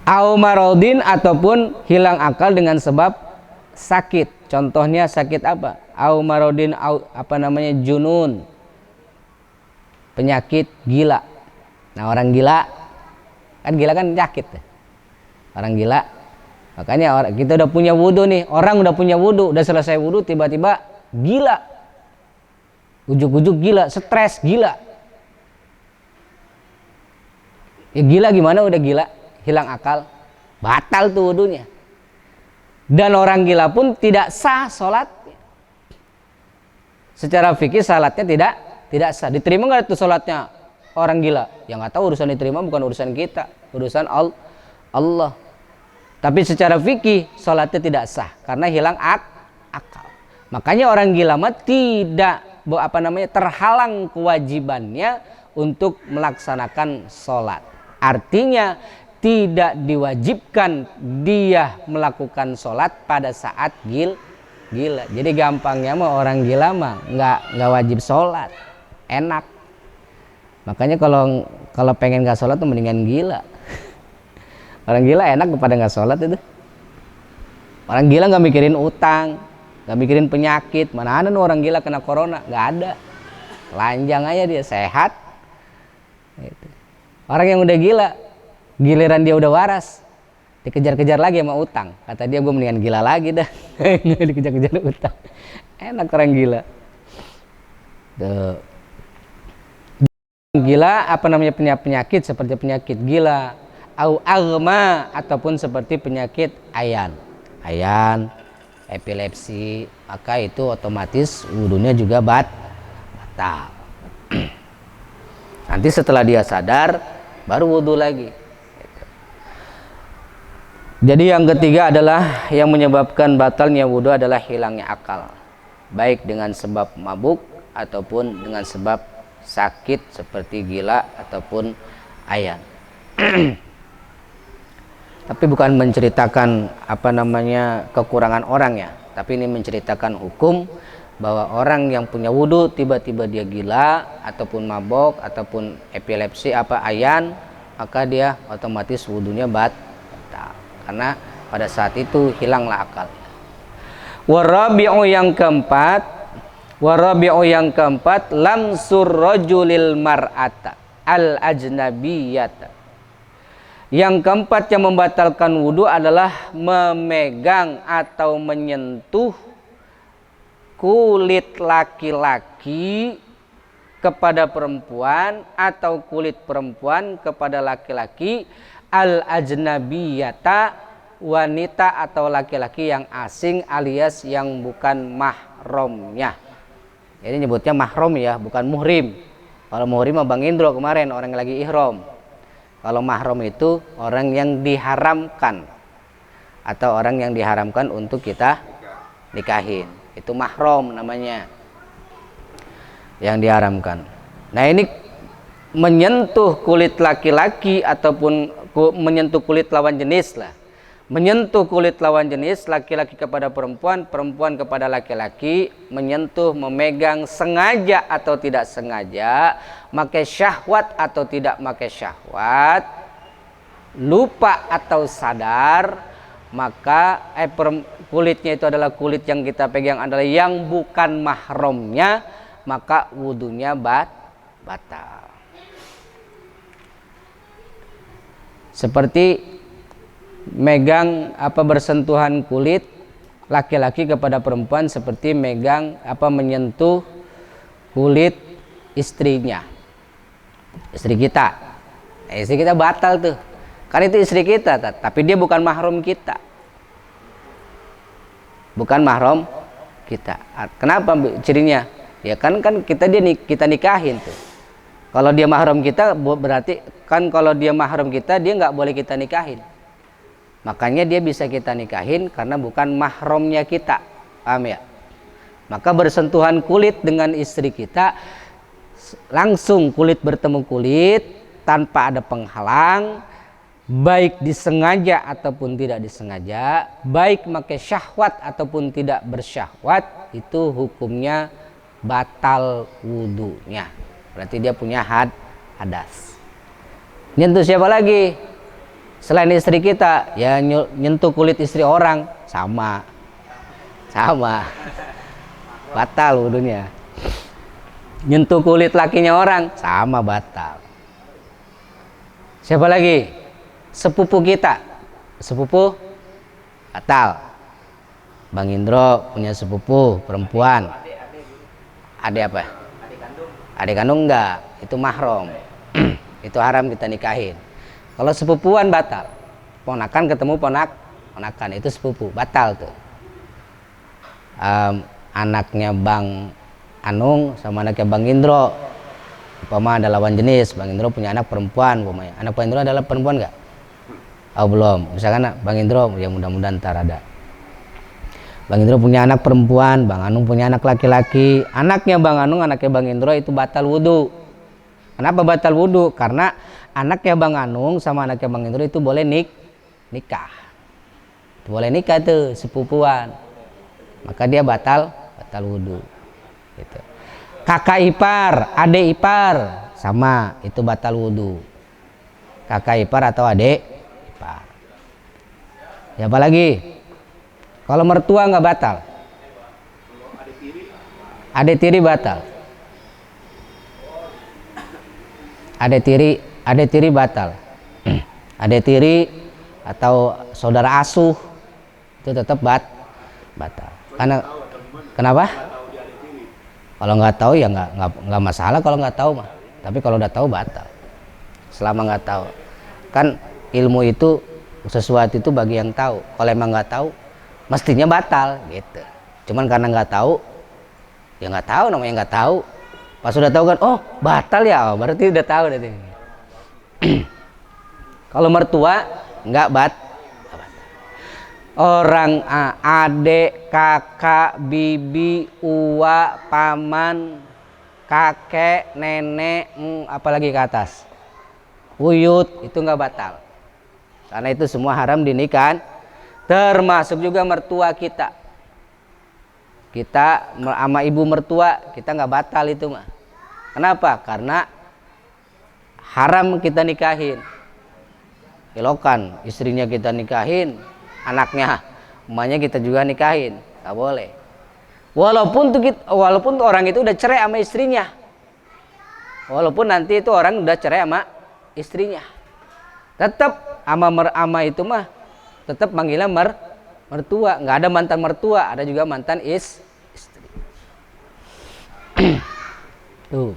Au maradin, ataupun hilang akal dengan sebab sakit. Contohnya sakit apa? Au maradin, junun, penyakit gila. Nah, orang gila kan sakit. Orang gila, makanya kita udah punya wudhu nih, orang udah punya wudhu, udah selesai wudhu tiba-tiba gila, ujuk-ujuk gila, stres gila. Ya gila gimana, udah gila, hilang akal, batal tuh wudhunya. Dan orang gila pun tidak sah sholatnya. Secara fikih salatnya tidak sah. Diterima nggak itu sholatnya orang gila? Ya nggak tahu, urusan diterima bukan urusan kita, urusan Allah. Tapi secara fikih sholatnya tidak sah karena hilang akal. Makanya orang gila mah tidak terhalang kewajibannya untuk melaksanakan sholat. Artinya tidak diwajibkan dia melakukan sholat pada saat gila. Jadi gampangnya mah orang gila mah nggak wajib sholat, enak. Makanya kalau pengen nggak sholat tuh mendingan gila. Orang gila enak kepada nggak sholat itu. Orang gila nggak mikirin utang, nggak mikirin penyakit. Mana ada orang gila kena corona? Nggak ada. Lanjang aja dia, sehat. Gitu. Orang yang udah gila, giliran dia udah waras, dikejar-kejar lagi sama utang. Kata dia, gue mendingan gila lagi dah. Dikejar-kejar utang. Enak orang gila. Tuh. Gila penyakit seperti penyakit gila, au agma, ataupun seperti penyakit ayan, epilepsi, maka itu otomatis wudunya juga batal. Nanti setelah dia sadar baru wudu lagi. Jadi yang ketiga adalah yang menyebabkan batalnya wudu adalah hilangnya akal, baik dengan sebab mabuk ataupun dengan sebab sakit seperti gila ataupun ayan. Tapi bukan menceritakan kekurangan orang ya, tapi ini menceritakan hukum bahwa orang yang punya wudu tiba-tiba dia gila ataupun mabok ataupun epilepsi ayan, maka dia otomatis wudunya batal karena pada saat itu hilanglah akal. Warabi'u yang keempat lamsur rajulil mar'ata al ajnabiyata. Yang keempat yang membatalkan wudu adalah memegang atau menyentuh kulit laki-laki kepada perempuan atau kulit perempuan kepada laki-laki al ajnabiyata, wanita atau laki-laki yang asing alias yang bukan mahramnya. Jadi nyebutnya mahram ya, bukan muhrim. Kalau muhrim mah Bang Indro kemarin orang yang lagi ihram. Kalau mahram itu orang yang diharamkan atau orang yang diharamkan untuk kita nikahin. Itu mahram namanya, yang diharamkan. Nah, ini menyentuh kulit laki-laki ataupun menyentuh kulit lawan jenis lah. Menyentuh kulit lawan jenis, laki-laki kepada perempuan, perempuan kepada laki-laki, menyentuh, memegang, sengaja atau tidak sengaja, makai syahwat atau tidak makai syahwat, lupa atau sadar, maka kulitnya itu adalah kulit yang kita pegang adalah yang bukan mahramnya, maka wudunya batal. Seperti megang bersentuhan kulit laki-laki kepada perempuan seperti menyentuh kulit istrinya, istri kita. Istri kita batal tuh, kan itu istri kita, tapi dia bukan mahram kita, bukan mahram kita. Kenapa cirinya? Ya kan kita nikahin tuh. Kalau dia mahram kita berarti kan, kalau dia mahram kita dia nggak boleh kita nikahin. Makanya dia bisa kita nikahin karena bukan mahramnya kita, paham ya? Maka bersentuhan kulit dengan istri kita, langsung kulit bertemu kulit tanpa ada penghalang, baik disengaja ataupun tidak disengaja, baik pakai syahwat ataupun tidak bersyahwat, itu hukumnya batal wudunya. Berarti dia punya hadas. Nyentuh siapa lagi selain istri kita? Ya nyentuh kulit istri orang, sama batal wudunya. Nyentuh kulit lakinya orang, sama batal. Siapa lagi? Sepupu kita, sepupu batal. Bang Indro punya sepupu perempuan. Adik apa? Adik kandung enggak, itu mahram. Itu haram kita nikahin. Kalau sepupuan batal. Ponakan ketemu ponakan, itu sepupu, batal tuh. Anaknya Bang Anung sama anaknya Bang Indro, umpama ada lawan jenis. Bang Indro punya anak perempuan, umpamanya. Anak Bang Indro adalah perempuan enggak? Oh belum. Misalkan Bang Indro, ya mudah-mudahan ntar ada. Bang Indro punya anak perempuan, Bang Anung punya anak laki-laki. Anaknya Bang Anung, anaknya Bang Indro itu batal wudu. Kenapa batal wudu? Karena anaknya Bang Anung sama anaknya Bang Indro itu boleh nikah. Boleh nikah tuh, sepupuan. Maka dia batal wudu. Gitu. Kakak ipar, adik ipar, sama, itu batal wudu. Kakak ipar atau adik ipar. Ya apa lagi? Kalau mertua nggak batal. Adik tiri batal. Adik tiri batal. Adik tiri atau saudara asuh itu tetap batal. Karena kenapa? Kalau nggak tahu ya nggak masalah kalau nggak tahu mah. Tapi kalau udah tahu batal. Selama nggak tahu, kan ilmu itu sesuatu itu bagi yang tahu. Kalau emang nggak tahu, mestinya batal gitu. Cuman karena nggak tahu, ya nggak tahu, namanya nggak tahu. Pas udah tahu kan, oh batal ya, berarti udah tahu deh. Kalau mertua nggak batal. Orang adik, kakak, bibi, uwa, paman, kakek, nenek, apalagi ke atas, uyut, itu nggak batal. Karena itu semua haram dinikahin. Termasuk juga mertua kita. Kita sama ibu mertua kita nggak batal itu mah. Kenapa? Karena haram kita nikahin. Ilokan istrinya kita nikahin, anaknya, emaknya kita juga nikahin, nggak boleh. Walaupun tuh orang itu udah cerai sama istrinya, walaupun nanti itu orang udah cerai sama istrinya, tetap ama itu mah tetap manggilnya mertua. Nggak ada mantan mertua, ada juga mantan istri. Tuh.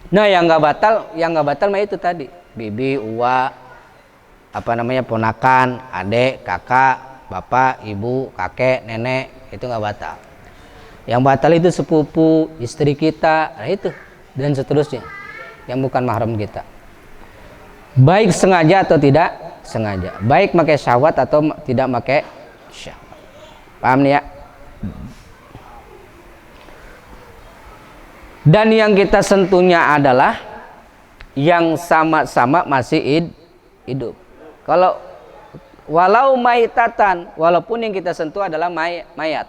Nah yang nggak batal mah itu tadi, bibi, uwa, ponakan, adik, kakak, bapak, ibu, kakek, nenek, itu nggak batal. Yang batal itu sepupu, istri kita, nah itu, dan seterusnya, yang bukan mahram kita. Baik sengaja atau tidak sengaja, baik pakai syahwat atau tidak pakai syahwat. Paham nih ya? Dan yang kita sentuhnya adalah yang sama-sama masih hidup. Kalau walau maitatan, walaupun yang kita sentuh adalah mayat.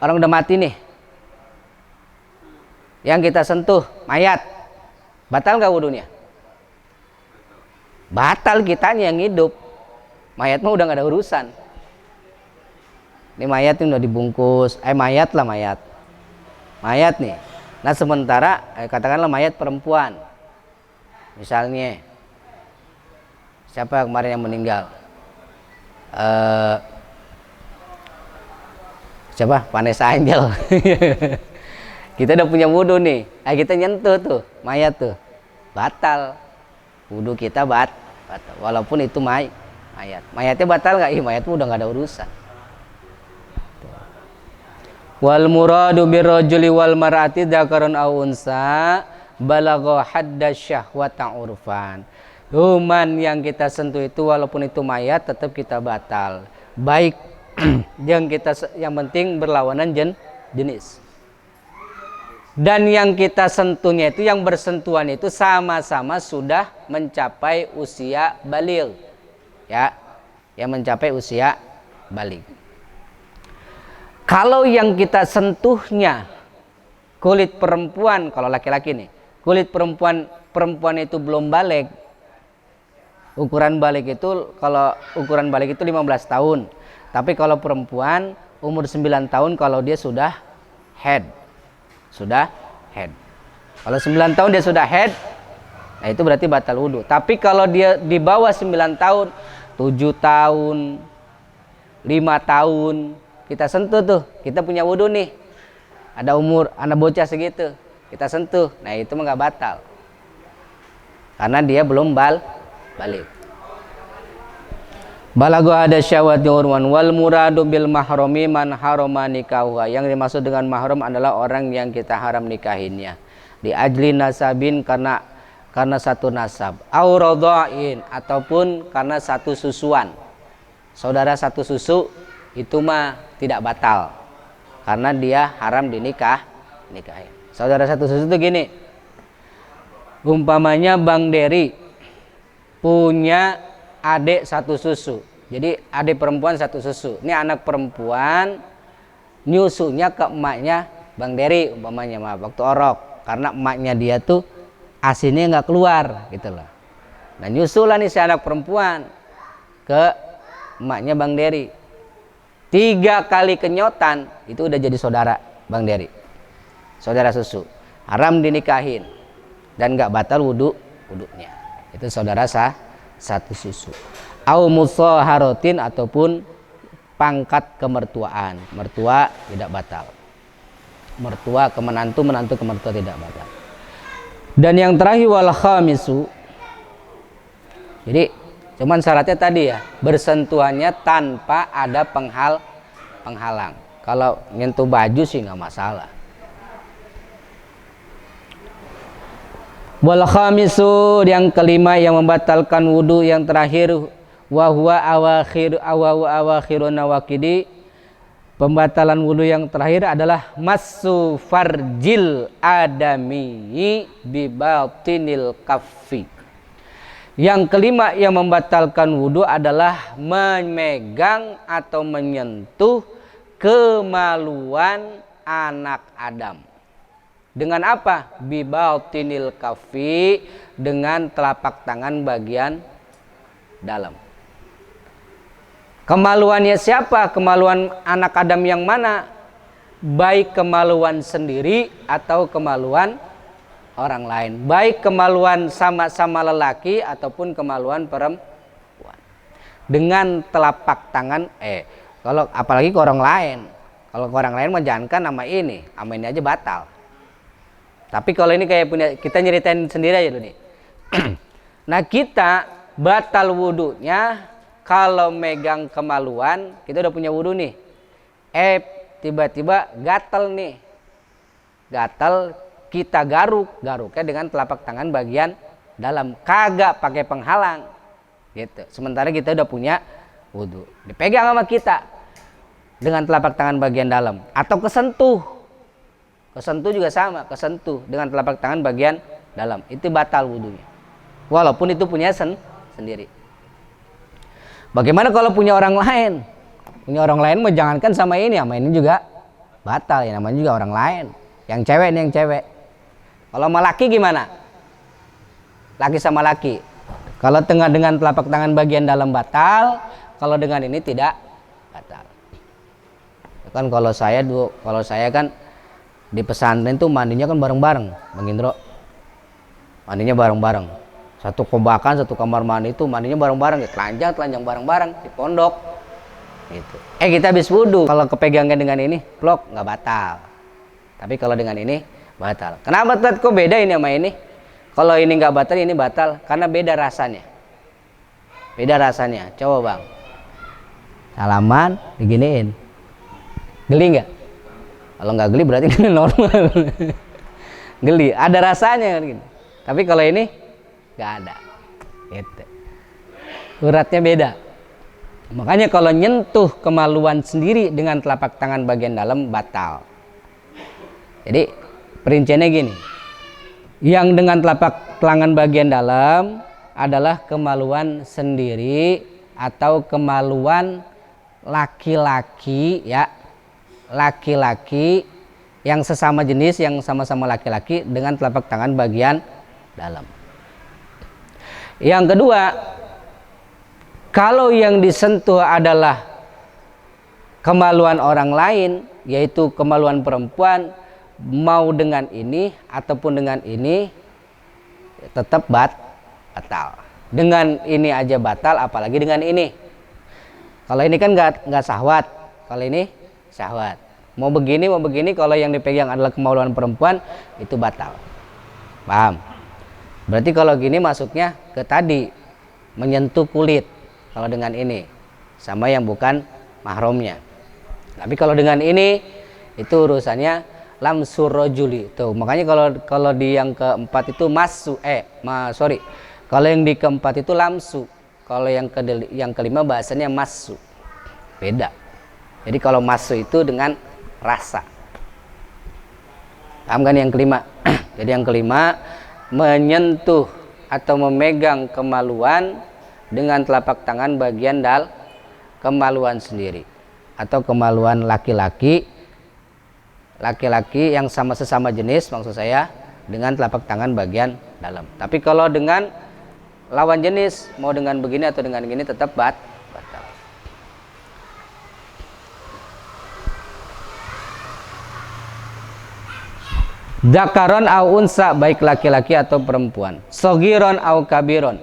Orang udah mati nih. Yang kita sentuh mayat. Batal nggak wudunya? Batal, kitanya yang hidup. Mayat mah udah nggak ada urusan. Ini mayat ini udah dibungkus. Mayat nih. Nah sementara katakanlah mayat perempuan. Misalnya siapa kemarin yang meninggal? eh, siapa? Vanessa Angel. Kita udah punya wudhu nih, kita nyentuh tuh mayat tuh, batal wudhu kita batal. Walaupun itu mayatnya batal nggak? Mayatmu udah nggak ada urusan. Wal muradu birrajuli wal mar'ati dzakarun aw unsa balagha hadda syahwata urfan. Human yang kita sentuh itu walaupun itu mayat tetap kita batal. Baik yang penting berlawanan jenis. Dan yang kita sentuhnya itu, yang bersentuhan itu sama-sama sudah mencapai usia baligh. Ya, yang mencapai usia baligh. Kalau yang kita sentuhnya kulit perempuan, kalau laki-laki nih, kulit perempuan itu belum baligh. Ukuran baligh itu, kalau ukuran baligh itu 15 tahun. Tapi kalau perempuan umur 9 tahun kalau dia sudah head. Kalau 9 tahun dia sudah head, nah itu berarti batal wudhu. Tapi kalau dia di bawah 9 tahun, 7 tahun, 5 tahun, kita sentuh tuh, kita punya wudhu nih. Ada umur anak bocah segitu, kita sentuh, nah itu mah nggak batal. Karena dia belum balik. Balagha ada syahwati urwan wal muradu bil mahrami man harama nikahuha. Yang dimaksud dengan mahram adalah orang yang kita haram nikahinnya. Di ajli nasabin, karena satu nasab. Au radha'in, ataupun karena satu susuan. Saudara satu susu itu mah tidak batal. Karena dia haram nikahin. Saudara satu susu itu gini. Umpamanya Bang Dery punya adik satu susu. Jadi adik perempuan satu susu. Ini anak perempuan nyusunya ke emaknya Bang Dery umpamanya, waktu orok. Karena emaknya dia tuh asinnya nggak keluar gitu loh. Nah nyusulah nih si anak perempuan ke emaknya Bang Dery. 3 kali kenyotan itu udah jadi saudara Bang Dery. Saudara susu. Haram dinikahin. Dan nggak batal wudhunya. Itu saudara satu susu. Au musaharatin, ataupun pangkat kemertuaan. Mertua tidak batal. Mertua ke menantu, menantu ke mertua tidak batal. Dan yang terakhir wal khamisu. Jadi cuman syaratnya tadi ya, bersentuhannya tanpa ada penghalang. Kalau nyentuh baju sih nggak masalah. Wal khamisu, yang kelima yang membatalkan wudu yang terakhir, wa huwa awakhirun nawaqidi. Pembatalan wudu yang terakhir adalah massu farjil adami bi batinil kaffi. Yang kelima yang membatalkan wudu adalah memegang atau menyentuh kemaluan anak Adam. Dengan apa? Bibatinil kafi, dengan telapak tangan bagian dalam. Kemaluannya siapa? Kemaluan anak Adam yang mana? Baik kemaluan sendiri atau kemaluan orang lain. Baik kemaluan sama-sama lelaki ataupun kemaluan perempuan. Dengan telapak tangan, kalau apalagi ke orang lain. Kalau ke orang lain mah jangankan nama ini aja batal. Tapi kalau ini kayak punya, kita nyeritain sendiri aja dulu nih. Nah kita batal wudunya kalau megang kemaluan, kita udah punya wudu nih. Tiba-tiba gatal nih. Gatal, kita garuknya dengan telapak tangan bagian dalam, kagak pakai penghalang. Gitu. Sementara kita udah punya wudu. Dipegang sama kita dengan telapak tangan bagian dalam atau kesentuh juga sama, kesentuh dengan telapak tangan bagian dalam, itu batal wudunya walaupun itu punya sendiri. Bagaimana kalau punya orang lain mah jangankan sama ini juga batal ya, namanya juga orang lain. Yang cewek. Kalau sama laki gimana? Laki sama laki, kalau tengah dengan telapak tangan bagian dalam batal, kalau dengan ini tidak batal. Kan kalau saya kan di pesantren tuh mandinya kan bareng-bareng, Bang Indro. Mandinya bareng-bareng. Satu kobakan, satu kamar mandi itu mandinya bareng-bareng, ya telanjang bareng-bareng di pondok. Gitu. Kita habis wudhu, kalau kepegangkan dengan ini, plok, nggak batal. Tapi kalau dengan ini, batal. Kenapa kok beda ini sama ini? Kalau ini nggak batal, ini batal. Karena beda rasanya. Beda rasanya. Coba bang. Salaman, diginiin. Geli nggak? Kalau nggak geli berarti normal. Geli, ada rasanya. Tapi kalau ini, nggak ada. Gitu. Uratnya beda. Makanya kalau nyentuh kemaluan sendiri dengan telapak tangan bagian dalam, batal. Jadi perinciannya gini, yang dengan telapak tangan bagian dalam adalah kemaluan sendiri atau kemaluan laki-laki, ya, laki-laki yang sesama jenis, yang sama-sama laki-laki dengan telapak tangan bagian dalam. Yang kedua, kalau yang disentuh adalah kemaluan orang lain, yaitu kemaluan perempuan, mau dengan ini ataupun dengan ini tetap batal. Dengan ini aja batal, apalagi dengan ini. Kalau ini kan nggak syahwat, kalau ini syahwat. Mau begini, kalau yang dipegang adalah kemaluan perempuan, itu batal. Paham? Berarti kalau gini masuknya ke tadi, menyentuh kulit. Kalau dengan ini sama yang bukan mahramnya. Tapi kalau dengan ini itu urusannya lamsur rajuli. Tuh, makanya kalau di yang keempat itu kalau yang di keempat itu lamsu. Kalau yang kelima bahasanya masu. Beda. Jadi kalau masu itu dengan rasa. Paham kan yang kelima? Jadi yang kelima, menyentuh atau memegang kemaluan dengan telapak tangan bagian kemaluan sendiri atau kemaluan laki-laki yang sesama jenis, maksud saya, dengan telapak tangan bagian dalam. Tapi kalau dengan lawan jenis, mau dengan begini atau dengan begini, tetap batal. Dzakaron au unsa, baik laki-laki atau perempuan. Sogiron au kabiron,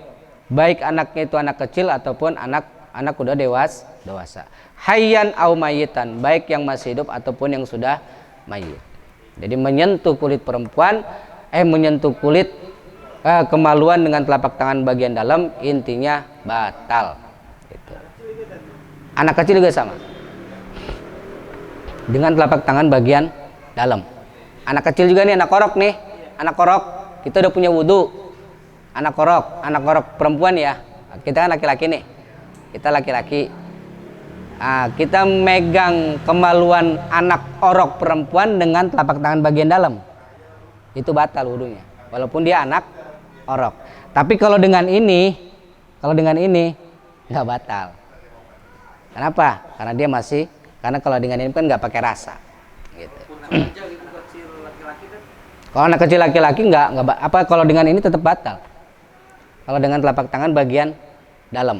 baik anaknya itu anak kecil ataupun anak udah dewasa. Hayyan au mayitan, baik yang masih hidup ataupun yang sudah mayit. Jadi menyentuh kulit perempuan, menyentuh kulit kemaluan dengan telapak tangan bagian dalam, intinya batal. Gitu. Anak kecil juga sama. Dengan telapak tangan bagian dalam. Anak kecil juga nih, anak korok. Kita udah punya wudhu. Anak korok perempuan ya. Kita kan laki-laki nih. Kita laki-laki. Kita megang kemaluan anak orok perempuan dengan telapak tangan bagian dalam. Itu batal wudhunya. Walaupun dia anak orok. Tapi kalau dengan ini nggak batal. Kenapa? Karena kalau dengan ini kan nggak pakai rasa. Gitu. Kalau anak kecil laki-laki nggak kalau dengan ini tetap batal. Kalau dengan telapak tangan bagian dalam,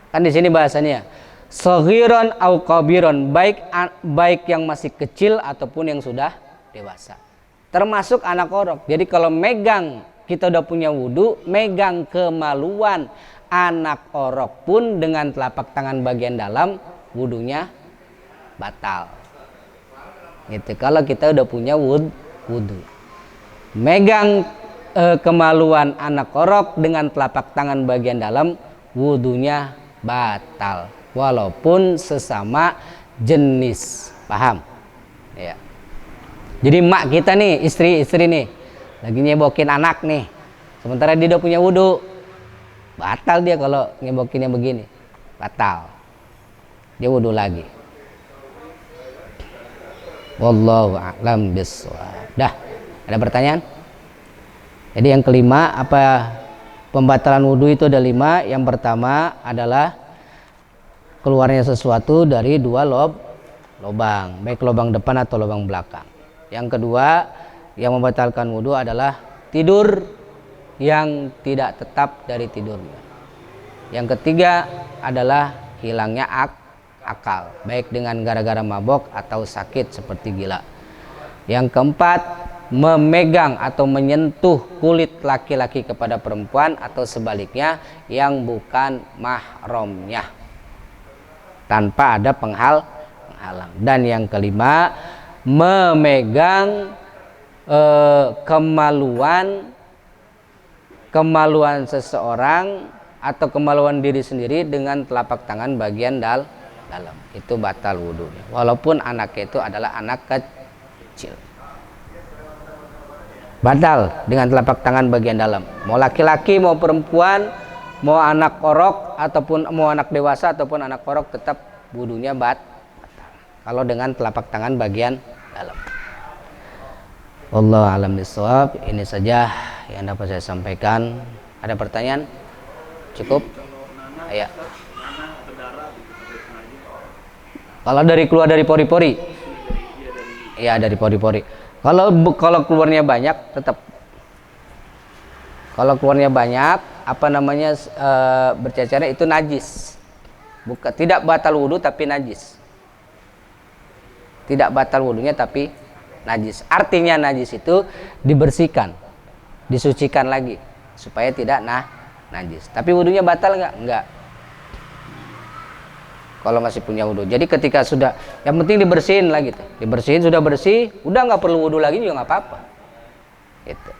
kan di sini bahasanya saghiron au kabiron, baik yang masih kecil ataupun yang sudah dewasa, termasuk anak orok. Jadi kalau megang, kita udah punya wudhu, megang kemaluan anak orok pun dengan telapak tangan bagian dalam, wudhunya batal. Gitu. Kalau kita udah punya wudhu, megang kemaluan anak orok dengan telapak tangan bagian dalam, wudhunya batal walaupun sesama jenis. Paham? Ya. Jadi mak kita nih, istri nih, lagi nyebokin anak nih, sementara dia udah punya wudhu, batal dia kalau nyebokinnya begini, batal. Dia wudhu lagi. Wallahu a'lam bishawab. Dah, ada pertanyaan? Jadi yang kelima, apa pembatalan wudhu itu ada 5. Yang pertama adalah keluarnya sesuatu dari 2 lubang, baik lubang depan atau lubang belakang. Yang kedua, yang membatalkan wudhu adalah tidur yang tidak tetap dari tidurnya. Yang ketiga adalah hilangnya akal, baik dengan gara-gara mabok atau sakit seperti gila. Yang keempat, memegang atau menyentuh kulit laki-laki kepada perempuan atau sebaliknya yang bukan mahramnya. tanpa ada penghalang. Dan yang kelima, memegang kemaluan seseorang atau kemaluan diri sendiri dengan telapak tangan bagian dalam. Itu batal wudunya, walaupun anaknya itu adalah anak kecil. Batal dengan telapak tangan bagian dalam, mau laki-laki mau perempuan, mau anak orok ataupun mau anak dewasa ataupun anak orok, tetap wudunya batal kalau dengan telapak tangan bagian dalam. Wallahu a'lam bishawab. Ini saja yang dapat saya sampaikan. Ada pertanyaan? Cukup? Ya. Kalau keluar dari pori-pori? Iya, dari pori-pori. Kalau keluarnya banyak, tetap. Kalau keluarnya banyak, berceceran, itu najis. Tidak batal wudu tapi najis. Tidak batal wudunya tapi najis. Artinya najis itu dibersihkan, disucikan lagi supaya tidak najis. Tapi wudunya batal enggak? Enggak. Kalau masih punya wudu. Jadi ketika sudah, yang penting dibersihin lah gitu. Dibersihin, sudah bersih, udah nggak perlu wudu lagi juga nggak apa-apa. Gitu.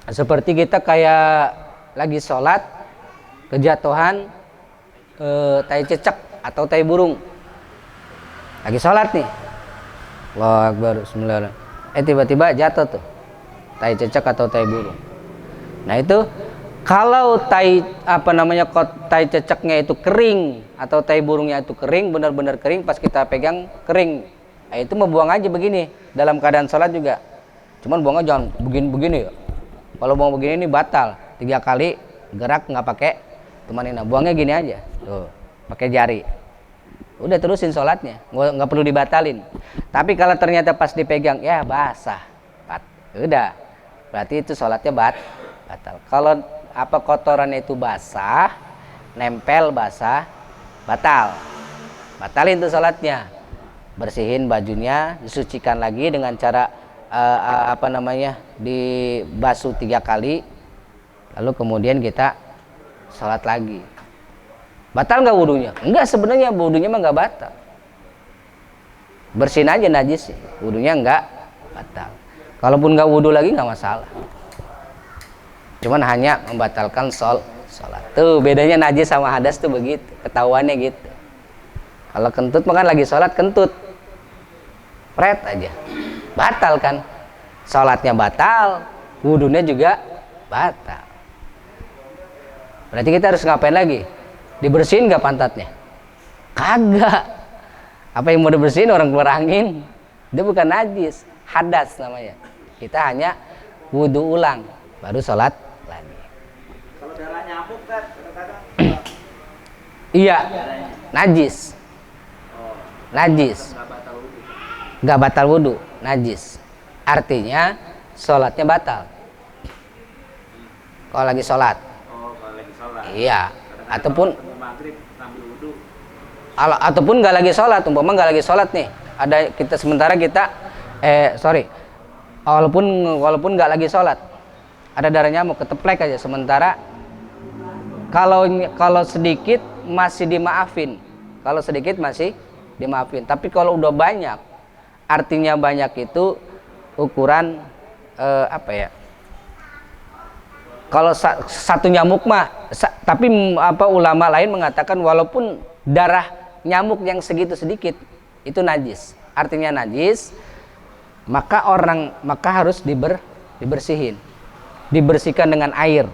Seperti kita kayak lagi sholat, kejatuhan tai cecek atau tai burung. Lagi sholat nih, Allahu Akbar, bismillah. Tiba-tiba jatuh tuh tai cecek atau tai burung. Nah itu kalau tai ceceknya itu kering atau tai burungnya itu kering, benar-benar kering, pas kita pegang kering, nah itu mau buang aja begini dalam keadaan sholat juga. Cuman buangnya jangan begini ya. Kalau buang begini ini batal. 3 kali gerak nggak pakai temanina, buangnya gini aja tuh, pakai jari. Udah terusin sholatnya, nggak perlu dibatalin. Tapi kalau ternyata pas dipegang ya basah, udah berarti itu sholatnya batal. Kalau kotorannya itu basah, nempel basah, batalin tuh sholatnya. Bersihin bajunya, disucikan lagi dengan cara dibasuh 3 kali, lalu kemudian kita sholat lagi. Batal nggak wudunya? Enggak, sebenarnya wudunya mah nggak batal. Bersihin aja najis, wudunya nggak batal. Kalaupun nggak wudu lagi nggak masalah. Cuman hanya membatalkan sholat. Tuh bedanya najis sama hadas tuh begitu, ketahuannya gitu. Kalau kentut mah kan lagi sholat kentut, pret aja, batal kan? Sholatnya batal, wudunya juga batal. Berarti kita harus ngapain lagi? Dibersihin nggak pantatnya? Kagak. Apa yang mau dibersihin, orang keluar angin? Dia bukan najis, hadas namanya. Kita hanya wudu ulang, baru sholat lagi. Kalau darah nyamuk kan kadang-kadang iya, najis. Najis. Nggak batal wudu, najis. Artinya sholatnya batal. Kalau lagi sholat. Iya. Ataupun nggak lagi sholat, umpama nggak lagi sholat nih. Walaupun nggak lagi sholat, ada darah nyamuk keteplek aja. Sementara kalau sedikit masih dimaafin. Kalau sedikit masih dimaafin. Tapi kalau udah banyak, artinya banyak itu ukuran kalau satu nyamuk mah, tapi ulama lain mengatakan walaupun darah nyamuk yang segitu sedikit itu najis. Artinya najis, maka harus dibersihin. Dibersihkan dengan air.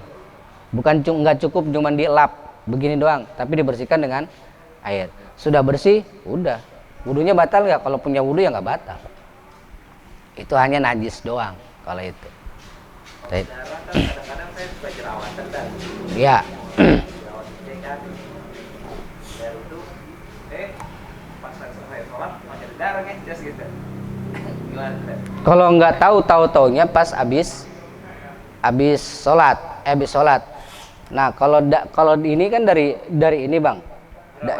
Nggak cukup cuma dilap begini doang, tapi dibersihkan dengan air. Sudah bersih, udah. Wudunya batal nggak? Kalau punya wudu ya nggak batal. Itu hanya najis doang kalau itu. kadang-kadang saya suka jerawatan dan Ya. jerawatan kan dari itu pas saya sholat masih ada darah just gitu. Gimana? Kalau nggak tahu-taunya pas habis sholat. Nah kalau ini kan dari ini bang,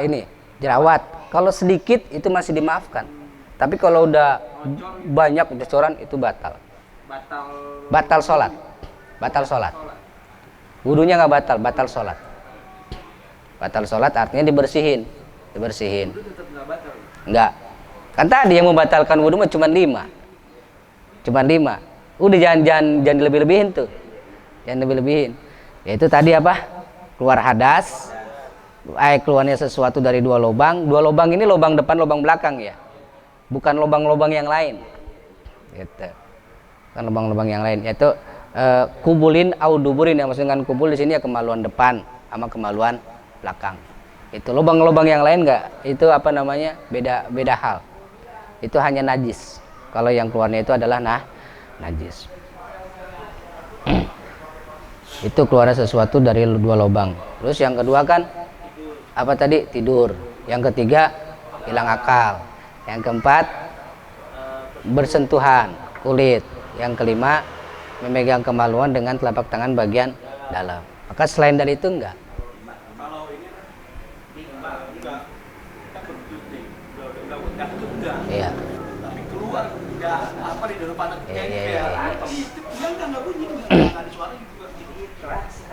ini jerawat. Kalau sedikit itu masih dimaafkan. Tapi kalau udah banyak bocoran itu batal. Batal sholat. Wudunya nggak batal sholat. Batal sholat artinya dibersihin. Wudu tetap nggak batal. Enggak. Kan tadi yang membatalkan wudu mah cuma 5. Cuma 5. Udah jangan lebih-lebihin tuh. Jangan lebih-lebihin. Yaitu tadi apa? Keluar hadas. Keluarnya sesuatu dari 2 lubang. 2 lubang ini lubang depan, lubang belakang ya. Bukan lubang-lubang yang lain. Gitu. Bukan lubang-lubang yang lain. Yaitu kubulin au duburin, yang maksudnya kubul di sini ya kemaluan depan sama kemaluan belakang. Itu lubang-lubang yang lain enggak, itu apa namanya, beda hal. Itu hanya najis. Kalau yang keluarnya itu adalah najis. Itu keluarnya sesuatu dari 2 lubang. Terus yang kedua kan apa tadi? Tidur. Yang ketiga hilang akal. Yang keempat bersentuhan kulit. Yang kelima memegang kemaluan dengan telapak tangan bagian dalam. Maka selain dari itu enggak. Kalau ini enggak kentut nih, enggak kentut enggak. Iya. Tapi keluar enggak apa di depan kayak Iya. tapi itu enggak bunyi, enggak ada suara juga. Jadi terasa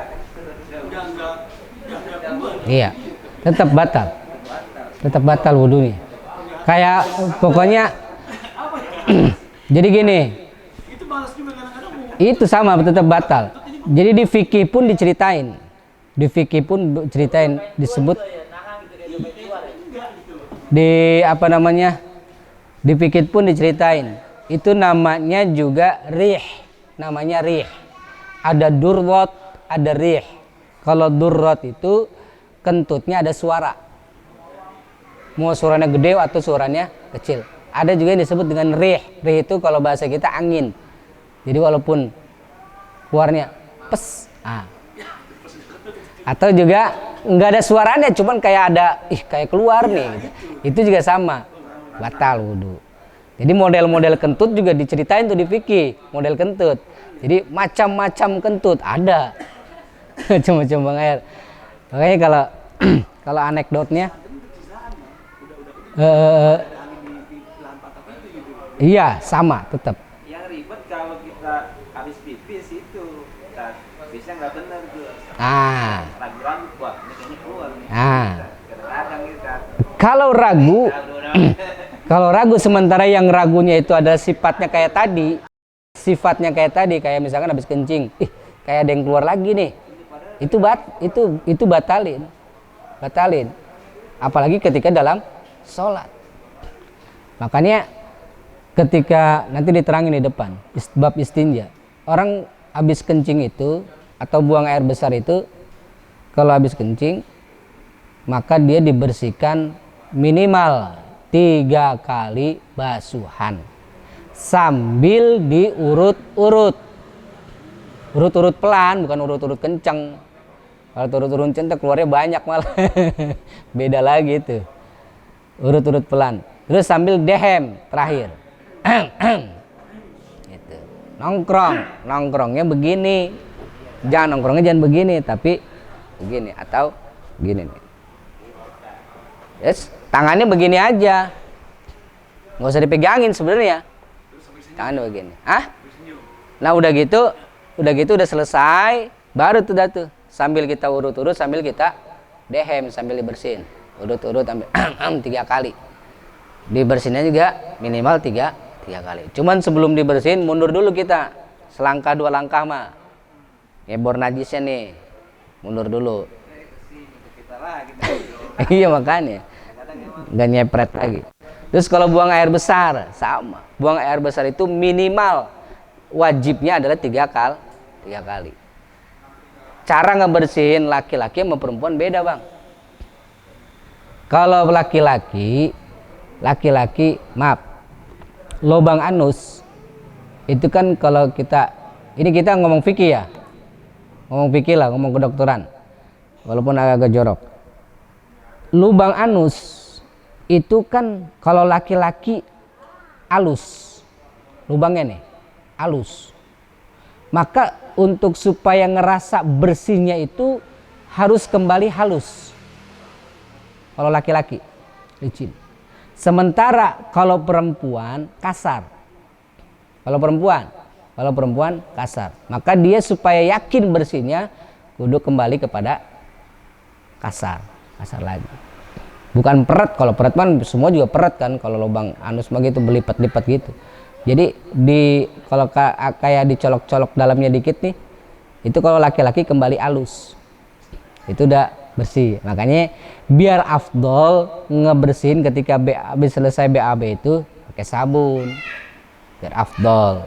enggak bunyi. Iya. Tetap batal. Tetap batal wudunya. Kayak pokoknya jadi gini. Itu balas juga kadang-kadang. Itu sama, tetap batal. Jadi di fikih pun diceritain. Di fikih pun ceritain, disebut di apa namanya? Di fikih pun diceritain. Itu namanya juga rih. Namanya rih. Ada durrot, ada rih. Kalau durrot itu kentutnya ada suara. Mau suaranya gede atau suaranya kecil. Ada juga yang disebut dengan rih. Rih itu kalau bahasa kita angin. Jadi walaupun keluarnya pes, atau juga nggak ada suaranya, cuman kayak ada, kayak keluar nih. Gitu. Itu juga sama, batal wudu. Jadi model-model kentut juga diceritain tuh di fikih, model kentut. Jadi macam-macam kentut ada, macam-macam bang air. Makanya kalau kalau anekdotnya, iya sama tetap. Yang ribet kalau kita habis pipis itu, bisa nggak benar tuh. Ragu-ragu, wah ini kayaknya keluar nih. Kadang-kadang kita. Kalau ragu sementara yang ragunya itu ada sifatnya kayak tadi, kayak misalkan habis kencing, kayak ada yang keluar lagi nih, itu batalin. Apalagi ketika dalam sholat. Makanya ketika nanti diterangin di depan bab istinja, orang habis kencing itu atau buang air besar itu, kalau habis kencing maka dia dibersihkan minimal 3 kali basuhan sambil diurut-urut pelan, bukan urut-urut kenceng. Kalau urut-urut kenceng keluarnya banyak malah. Beda lagi itu, urut-urut pelan, terus sambil dehem terakhir. Gitu. Nongkrongnya begini, nongkrongnya jangan begini, tapi begini atau begini nih. Yes, tangannya begini aja, nggak usah dipegangin sebenarnya, tangannya begini. Nah udah gitu udah selesai, baru tuh sambil kita urut-urut, sambil kita dehem, sambil dibersihin, urut-urut sambil 3 kali. Dibersihinnya juga minimal 3 kali. Cuman sebelum dibersihin mundur dulu kita, selangkah 2 langkah mah. Ngebor najisnya nih, mundur dulu. Iya makanya, nggak nyepret lagi. Terus kalau buang air besar sama, buang air besar itu minimal wajibnya adalah 3 kali. Cara ngebersihin laki-laki sama perempuan beda bang. Kalau laki-laki maaf, lubang anus itu kan kalau kita ngomong fikih ya, ngomong kedokteran, walaupun agak jorok. Lubang anus itu kan kalau laki-laki halus, lubangnya nih halus. Maka untuk supaya ngerasa bersihnya itu harus kembali halus. Kalau laki-laki licin. Sementara kalau perempuan kasar. Kalau perempuan kasar. Maka dia supaya yakin bersihnya kudu kembali kepada kasar. kasar lagi. Bukan peret, kalau peret kan semua juga peret kan, kalau lubang anus mah gitu berlipat-lipat gitu. Jadi kalau kayak dicolok-colok dalamnya dikit nih, itu kalau laki-laki kembali halus, itu udah bersih. Makanya biar afdol ngebersihin ketika habis selesai BAB itu pakai sabun, biar afdol.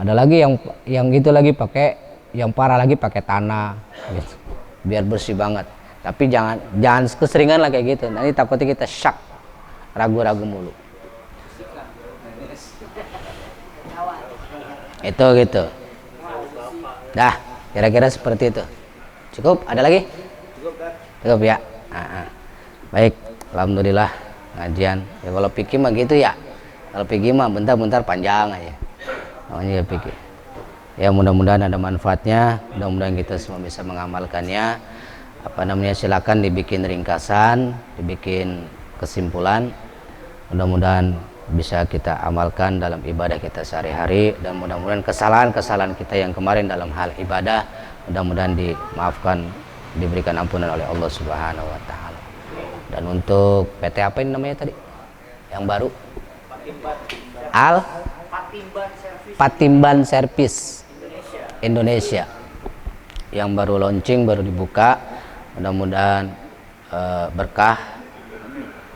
Ada lagi yang itu lagi pakai, yang parah lagi pakai tanah gitu, biar bersih banget. Tapi jangan keseringan lah kayak gitu, nanti takutnya kita syak, ragu-ragu mulu. Itu gitu. Dah, kira-kira seperti itu. Cukup? Ada lagi? Cukup ya. Baik, alhamdulillah ngajian. Ya kalau pikir mah gitu ya. Kalau pikir mah bentar-bentar panjang aja. Namanya pikir. Ya mudah-mudahan ada manfaatnya. Mudah-mudahan kita semua bisa mengamalkannya. Silakan dibikin ringkasan, dibikin kesimpulan. Mudah-mudahan bisa kita amalkan dalam ibadah kita sehari-hari, dan mudah-mudahan kesalahan-kesalahan kita yang kemarin dalam hal ibadah mudah-mudahan dimaafkan, diberikan ampunan oleh Allah Subhanahu wa taala. Dan untuk PT apa ini namanya tadi? Yang baru? Patimban Service Indonesia. Yang baru launching, baru dibuka. Mudah-mudahan berkah,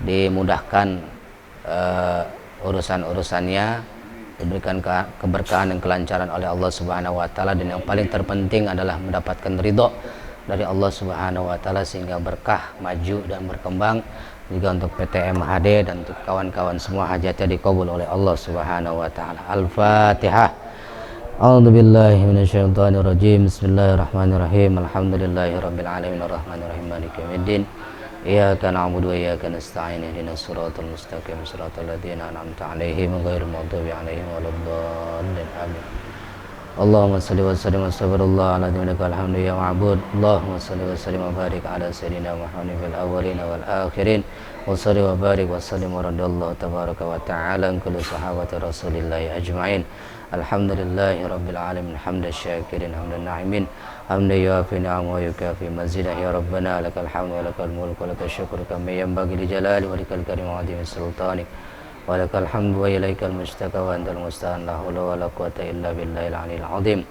dimudahkan urusan-urusannya, diberikan keberkahan dan kelancaran oleh Allah Subhanahu wa taala, dan yang paling terpenting adalah mendapatkan ridho dari Allah Subhanahu wa taala sehingga berkah, maju dan berkembang. Juga untuk PT MHD dan untuk kawan-kawan semua hajatnya dikabul oleh Allah Subhanahu wa taala. Al-Fatihah. A'udzubillahi minasyaitonirrajim. Bismillahirrahmanirrahim. Alhamdulillahirabbil alamin arrahmanirrahim maliki yaumiddin. Iyyaka na'budu wa iyyaka nasta'in ihdinas siratal mustaqim siratal ladzina an'amta 'alaihim ghairil maghdubi 'alaihim waladdallin. Amin. Allahumma shalli wa sallim wa sallallahu ala nabiyyika alhamdu ya ma'bud. Allahumma shalli wa sallim wa barik ala sayyidina Muhammadin fil awwalin wal akhirin. Wa shalli wa barik wa sallim wa radallahu tabaraka wa ta'ala an kulli sahabati rasulillahi ajma'in. Alhamdulillahi rabbil alamin hamdan syakirin hamdan na'imin hamdan yuafi ni'amahu wa yukafi mazidah. Ya Rabbana lakal hamdu wa lakal mulku wa lakal syukru kama yanbaghi li jalali walikal karim wa 'azimi sultanik wa lakal hamdu wa ilaikal mustaka wa antal musta'an la haula wa la quwwata illa billahil 'aliyyil 'azim.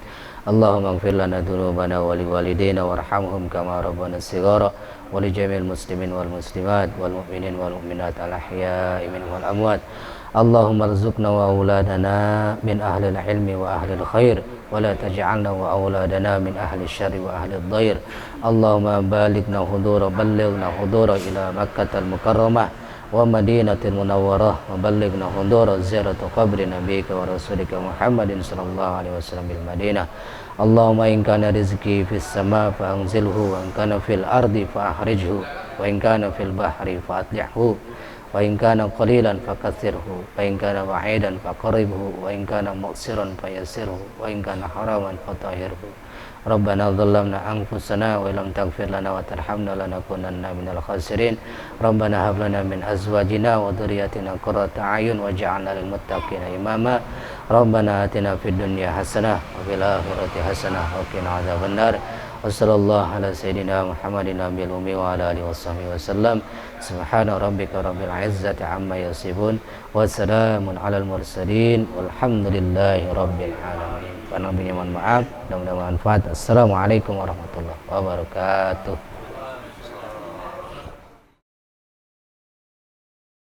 Allahumma ighfir lana dhunubana wa liwalidayna warhamhum kama rabbana shighara wa li jami'il muslimin wal muslimat wal mu'minin wal mu'minat al ahya'i minhum wal amwat. Allahumma rzuqna wa auladana min ahlil ilmi wa ahlil khair wa la taj'alna wa auladana min ahli syarri wa ahli dhair. Allahumma balighna hudura ila Makkah al-Mukarramah wa Madinatil Munawwarah wa balighna hudura ziyaratu qabri nabiyyika wa rasulika Muhammadin sallallahu alaihi wasallam bil Madinah. Allahumma in kana rizqi fis sama fa anzilhu wa in kana fil ardi fa akhrijhu wa in kana fil bahri fa atlihhu wa in kana qalilan fakathirhu wa in kana ba'idan faqaribhu wa in kana muqsiran fayassirhu wa in kana haraman fatahhirhu. Rabbana dhallamna anfusana wa lam taghfir lana wa tarhamna lanakunanna minal khasirin. Rabbana hab lana min azwajina wa dhurriyyatina qurrata a'yun waj'alna lil muttaqina imama. Rabbana atina fid dunya hasanah wa fil akhirati hasanah wa qina adzabannar. Wassallallahu ala sayyidina Muhammadin nabiyil ummi wa ala alihi washabbihi wasallam. Subhana rabbika rabbil izzati amma yasifun wa salamun alal mursalin walhamdulillahi rabbil alamin. Karena mohon maaf, mudah-mudahan manfaat. Assalamualaikum warahmatullahi wabarakatuh.